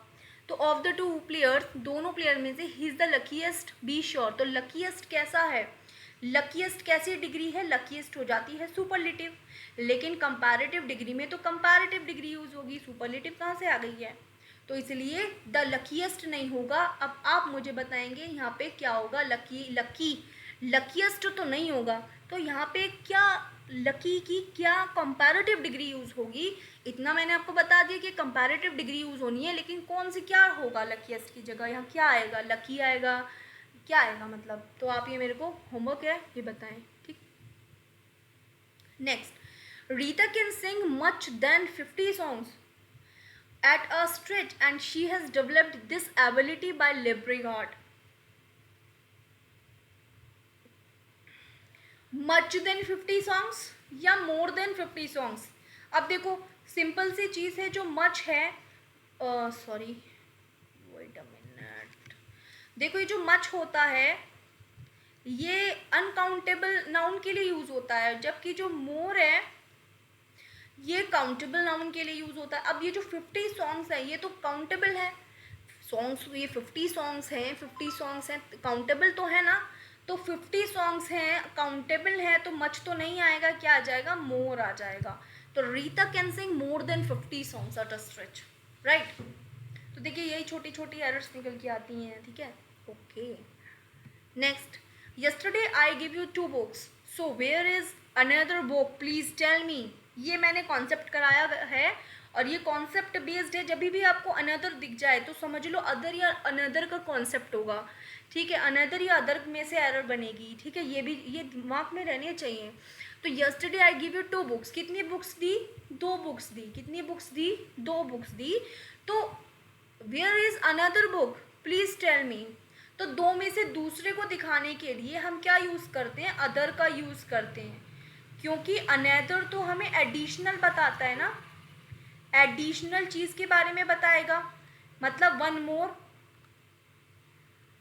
तो ऑफ द टू प्लेयर्स, दोनों प्लेयर में से he is the luckiest, be sure. तो लकीएस्ट कैसा है, लकीएस्ट कैसी डिग्री है, लकीएस्ट हो जाती है सुपरलेटिव। लेकिन कंपैरेटिव डिग्री में तो कंपैरेटिव डिग्री यूज होगी, सुपरलेटिव कहाँ से आ गई है। तो इसलिए द लकीएस्ट नहीं होगा। अब आप मुझे बताएंगे यहाँ पे क्या होगा, लकीएस्ट तो नहीं होगा, तो यहाँ पे क्या लकी की क्या कंपैरेटिव डिग्री यूज होगी। इतना मैंने आपको बता दिया कि कंपैरेटिव डिग्री यूज होनी है, लेकिन कौन सी क्या होगा लकीएस्ट की जगह, यहाँ क्या आएगा, लकी आएगा, क्या आएगा मतलब। तो आप ये मेरे को होमवर्क है ये बताएं, ठीक। Next, Rita can sing much than 50 songs at a stretch and she has developed this ability by laboring hard. Much than 50 songs या more than 50 songs। अब देखो सिंपल सी चीज़ है, जो मच है, सॉरी वेट अ मिनट, देखो ये जो मच होता है ये अनकाउंटेबल नाउन के लिए यूज होता है, जबकि जो मोर है ये काउंटेबल नाउन के लिए यूज होता है। अब ये जो 50 सॉन्ग्स है ये तो काउंटेबल है, सॉन्ग्स ये 50 सॉन्ग्स हैं, 50 सॉन्ग्स हैं काउंटेबल तो है ना। तो 50 सॉन्ग्स हैं काउंटेबल है, तो मच तो नहीं आएगा, क्या आ जाएगा, मोर आ जाएगा। तो Rita can Singh more than 50 songs at a stretch, right. तो देखिए यही छोटी छोटी एरर्स निकल के आती हैं, ठीक है, okay. Next, yesterday I give you 2 books, so where is another book, please tell me। ये मैंने कॉन्सेप्ट कराया है, और ये कॉन्सेप्ट बेस्ड है। जब भी आपको अनदर दिख जाए तो समझ लो अदर या अनदर का कॉन्सेप्ट होगा, ठीक है, अनदर या अदर में से एरर बनेगी, ठीक है, ये भी ये दिमाग में रहने चाहिए। तो yesterday I give you 2 books, कितनी बुक्स दी, 2 बुक्स दी, कितनी बुक्स दी, 2 बुक्स दी। तो where is another book, please tell me। तो दो में से दूसरे को दिखाने के लिए हम क्या यूज़ करते हैं, अदर का यूज़ करते हैं, क्योंकि अनदर तो हमें एडिशनल बताता है ना, एडिशनल चीज़ के बारे में बताएगा, मतलब वन मोर,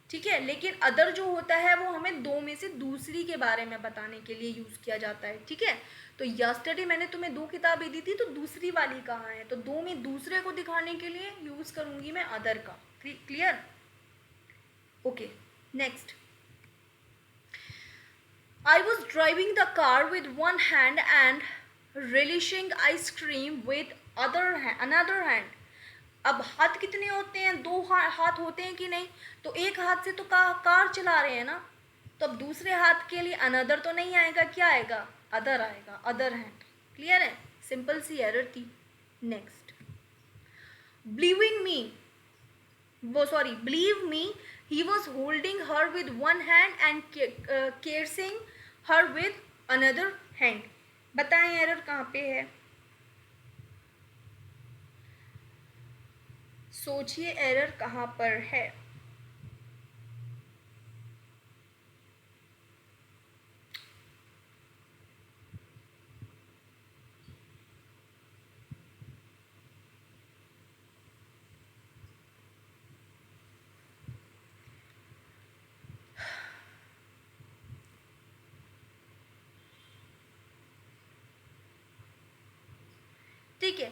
ठीक है। लेकिन अदर जो होता है वो हमें दो में से दूसरी के बारे में बताने के लिए यूज़ किया जाता है, ठीक है। तो यस्टरडे मैंने तुम्हें 2 किताबें दी थी, तो दूसरी वाली कहाँ है, तो दो में दूसरे को दिखाने के लिए यूज़ करूँगी मैं अदर का, clear, okay. Next, I was driving the car with one hand and relishing ice cream with another hand। अब हाथ कितने होते हैं, 2 हाथ होते हैं कि नहीं, तो एक हाथ से तो कार चला रहे हैं ना, तो अब दूसरे हाथ के लिए अनदर तो नहीं आएगा, क्या आएगा, अदर आएगा, अदर हैंड, क्लियर है, सिंपल सी एरर थी। Next, believing me, believe me, he was holding her with one hand and caressing her with another hand। बताएं एरर कहाँ पे है, सोचिए एरर कहाँ पर है। ठीक है,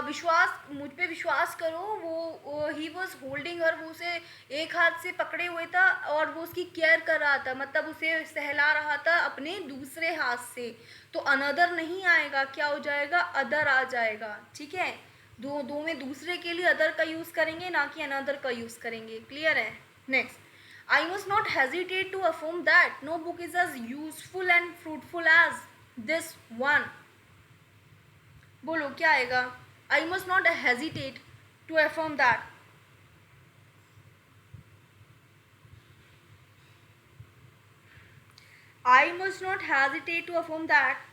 विश्वास, मुझ पे विश्वास करो, वो ही वॉज होल्डिंग हर, वो उसे एक हाथ से पकड़े हुए था और वो उसकी केयर कर रहा था, मतलब उसे सहला रहा था अपने दूसरे हाथ से। तो अनदर नहीं आएगा, क्या हो जाएगा, अदर आ जाएगा, ठीक है। दो में दूसरे के लिए अदर का यूज़ करेंगे, ना कि अनदर का यूज़ करेंगे, क्लियर है। Next, I must not hesitate to affirm that no book is as useful and fruitful as this one। बोलो क्या आएगा, I must not hesitate to affirm that। I must not hesitate to affirm that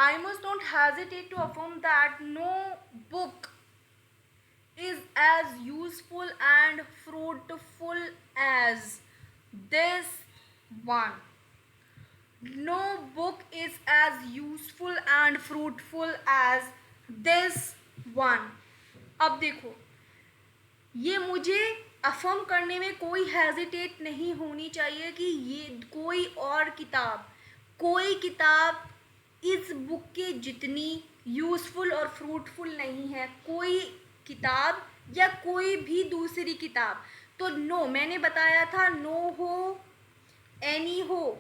I must not hesitate to affirm that no book is as useful and fruitful as this one. No book is as useful and fruitful as this one. अब देखो, ये मुझे affirm करने में कोई hesitate नहीं होनी चाहिए कि ये कोई किताब इस बुक के जितनी यूज़फुल और फ्रूटफुल नहीं है, कोई किताब या कोई भी दूसरी किताब। तो नो, मैंने बताया था नो हो, एनी हो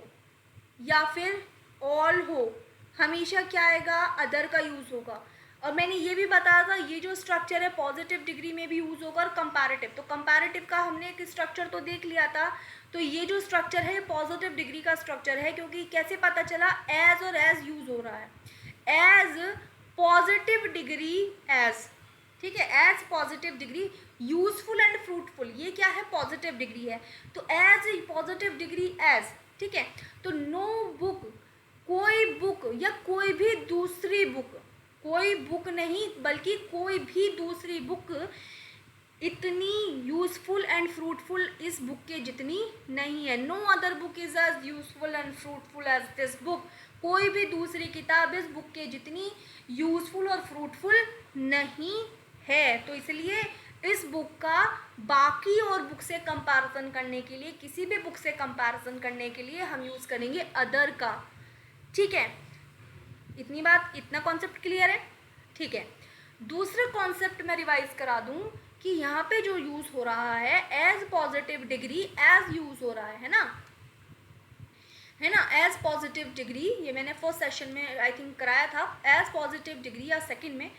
या फिर ऑल हो, हमेशा क्या आएगा, अदर का यूज़ होगा। और मैंने ये भी बताया था ये जो स्ट्रक्चर है पॉजिटिव डिग्री में भी यूज़ होगा और कंपैरेटिव। तो कंपैरेटिव का हमने एक स्ट्रक्चर तो देख लिया था, तो ये जो स्ट्रक्चर है ये पॉजिटिव डिग्री का स्ट्रक्चर है, क्योंकि कैसे पता चला, एज और एज यूज़ हो रहा है। एज पॉजिटिव डिग्री एज, ठीक है, as positive degree, useful and fruitful, ये क्या है, पॉजिटिव डिग्री है। तो एज पॉजिटिव डिग्री एज, ठीक है। तो नो बुक, कोई बुक या कोई भी दूसरी बुक, कोई बुक नहीं बल्कि कोई भी दूसरी बुक इतनी यूजफुल एंड फ्रूटफुल इस बुक के जितनी नहीं है। No other book is as useful and fruitful as this book. कोई भी दूसरी किताब इस बुक के जितनी यूजफुल और फ्रूटफुल नहीं है। तो इसलिए इस बुक का बाकी और बुक से कंपैरिजन करने के लिए, किसी भी बुक से कंपैरिजन करने के लिए हम यूज़ करेंगे अदर का, ठीक है। इतनी बात, इतना कॉन्सेप्ट क्लियर है, ठीक है। दूसरा कॉन्सेप्ट मैं रिवाइज करा दूं कि यहाँ पे जो यूज़ हो रहा है as positive degree as use हो रहा है ना, एज पॉजिटिव डिग्री, ये मैंने फर्स्ट सेशन में आई थिंक कराया था, एज पॉजिटिव डिग्री या सेकंड में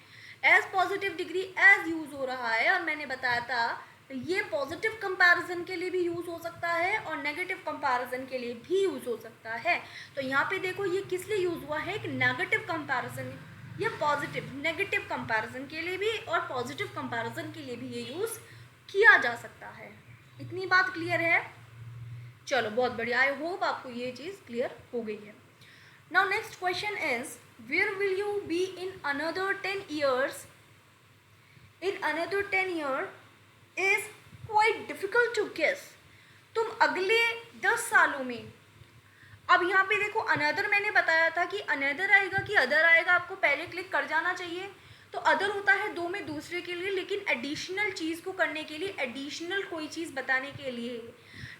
as positive degree as use हो रहा है। और मैंने बताया था ये पॉजिटिव कंपैरिजन के लिए भी यूज़ हो सकता है और नेगेटिव कंपैरिजन के लिए भी यूज़ हो सकता है। तो यहाँ पे देखो ये किस लिए यूज़ हुआ है, कि नेगेटिव कंपैरिजन या पॉजिटिव नेगेटिव कंपैरिजन के लिए भी और पॉजिटिव कंपैरिजन के लिए भी ये यूज़ किया जा सकता है। इतनी बात क्लियर है, चलो बहुत बढ़िया, आई होप आपको ये चीज़ क्लियर हो गई है। Now next question is, where will you be in another 10 years? In another 10 years is quite difficult to guess. तुम अगले 10 सालों में, अब यहाँ पे देखो अनदर मैंने बताया था कि अनदर आएगा कि अदर आएगा, आपको पहले क्लिक कर जाना चाहिए। तो अदर होता है दो में दूसरे के लिए, लेकिन एडिशनल चीज़ को करने के लिए, एडिशनल कोई चीज़ बताने के लिए,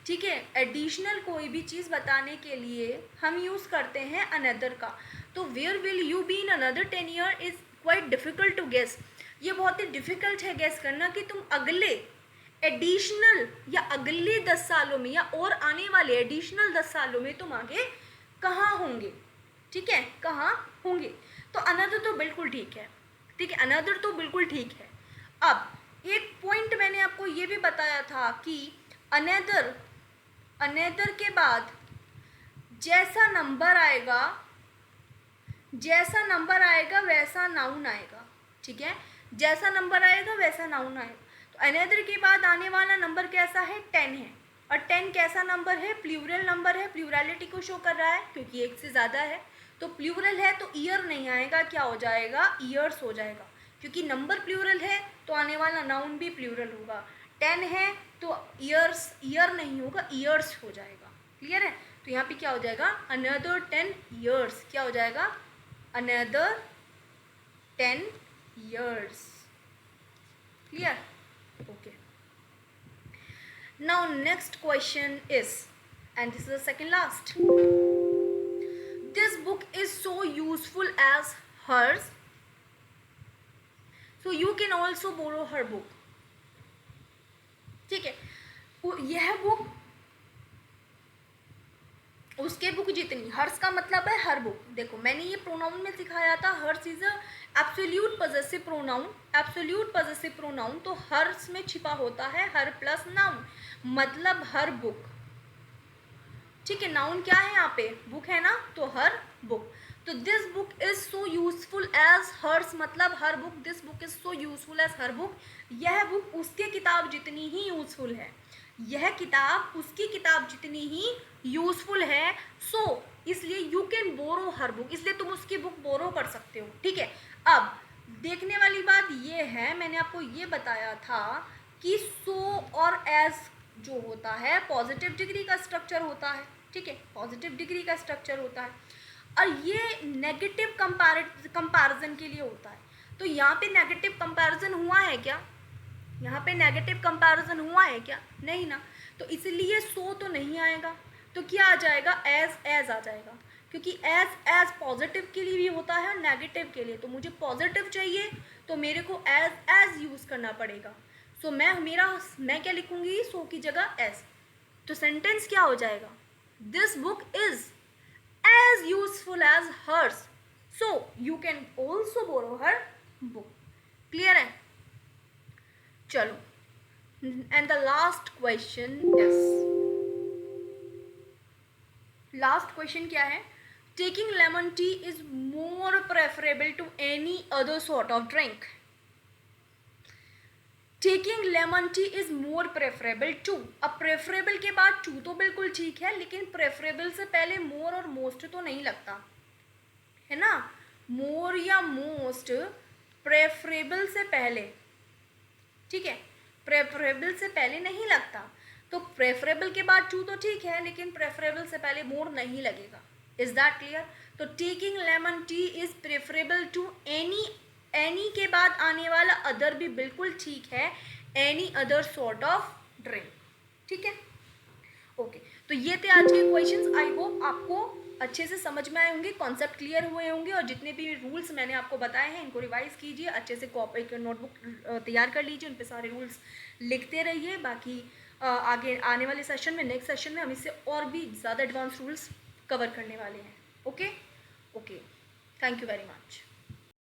ठीक है, एडिशनल कोई भी चीज़ बताने के लिए हम यूज़ करते हैं अनदर का। तो where will you be in another 10 year is quite difficult to guess. ये बहुत ही डिफ़िकल्ट है गेस करना कि तुम अगले एडिशनल या अगले 10 सालों में या और आने वाले एडिशनल 10 सालों में तुम आगे कहाँ होंगे, ठीक है, कहाँ होंगे। तो अनदर तो बिल्कुल ठीक है, ठीक है, अनदर तो बिल्कुल ठीक है। अब एक पॉइंट मैंने आपको ये भी बताया था कि अनदर के बाद जैसा नंबर आएगा वैसा नाउन आएगा, ठीक है, जैसा नंबर आएगा वैसा नाउन आएगा। तो अनदर के बाद आने वाला नंबर कैसा है, 10 है, और 10 कैसा नंबर है, प्लूरल नंबर है, प्लूरलिटी को शो कर रहा है क्योंकि एक से ज़्यादा है। तो प्लूरल है तो ईयर नहीं आएगा, क्या हो जाएगा, ईयर्स हो जाएगा, क्योंकि नंबर प्लूरल है तो आने वाला नाउन भी प्लूरल होगा। 10 है तो ईयर्स, ईयर नहीं होगा, ईयर्स हो जाएगा, क्लियर है। तो यहाँ पे क्या हो जाएगा, अनदर 10 ईयर्स, क्या हो जाएगा, another 10 years, clear, okay. Now next question is, and this is the second last, this book is so useful as hers, so you can also borrow her book, ठीक है। यह बुक उसके book जितनी, hers का मतलब है हर book. देखो मैंने ये प्रोनाउन में सिखाया था, hers is absolute possessive pronoun, absolute possessive pronoun, तो हर्स में छिपा होता है हर प्लस नाउन, मतलब हर बुक, ठीक है। नाउन क्या है यहाँ पे, बुक है ना, तो हर बुक। तो this book is so useful as hers मतलब her book, this book is so useful as her book, यह बुक उसके किताब जितनी ही यूजफुल है, यह किताब उसकी किताब जितनी ही यूजफुल है। सो इसलिए you can borrow her book, इसलिए तुम उसकी बुक बोरो कर सकते हो, ठीक है। अब देखने वाली बात ये है, मैंने आपको ये बताया था कि सो और एज जो होता है पॉजिटिव डिग्री का स्ट्रक्चर होता है, ठीक है, पॉजिटिव डिग्री का स्ट्रक्चर होता है, और ये नेगेटिव कंपैरिजन के लिए होता है। तो यहाँ पे नेगेटिव कंपैरिजन हुआ है क्या? यहाँ पे नेगेटिव कंपैरिजन हुआ है क्या? नहीं ना। तो इसलिए सो तो नहीं आएगा, तो क्या आ जाएगा? एज आ जाएगा, क्योंकि एज पॉजिटिव के लिए भी होता है और नेगेटिव के लिए। तो मुझे पॉजिटिव चाहिए तो मेरे को एज यूज़ करना पड़ेगा। सो मैं क्या लिखूँगी सो की जगह एज। तो सेंटेंस क्या हो जाएगा? This book is as useful as hers, so you can also borrow her book. Clear है? चलो, एंड द लास्ट क्वेश्चन क्या है? Taking lemon tea is more preferable to any other sort of drink. Taking lemon tea is more preferable to. अब preferable के बाद to तो बिल्कुल ठीक है, लेकिन प्रेफरेबल से पहले मोर और मोस्ट तो नहीं लगता है ना। मोर या मोस्ट प्रेफरेबल से पहले, ठीक है, प्रेफरेबल से पहले नहीं लगता। तो प्रेफरेबल के बाद टू तो ठीक है, लेकिन प्रेफरेबल से पहले मोर नहीं लगेगा। Is that clear? तो taking lemon tea is preferable to any के बाद आने वाला अदर भी बिल्कुल ठीक है, any other sort of drink, ठीक है। ओके, तो ये थे आज के क्वेश्चंस। आई होप आपको अच्छे से समझ में आए होंगे, कॉन्सेप्ट क्लियर हुए होंगे, और जितने भी रूल्स मैंने आपको बताए हैं इनको रिवाइज कीजिए, अच्छे से एक नोटबुक तैयार कर लीजिए, उन पे सारे रूल्स लिखते रहिए। बाकी आगे आने वाले सेशन में, नेक्स्ट सेशन में हम इससे और भी ज़्यादा एडवांस रूल्स कवर करने वाले हैं। Okay, thank you very much.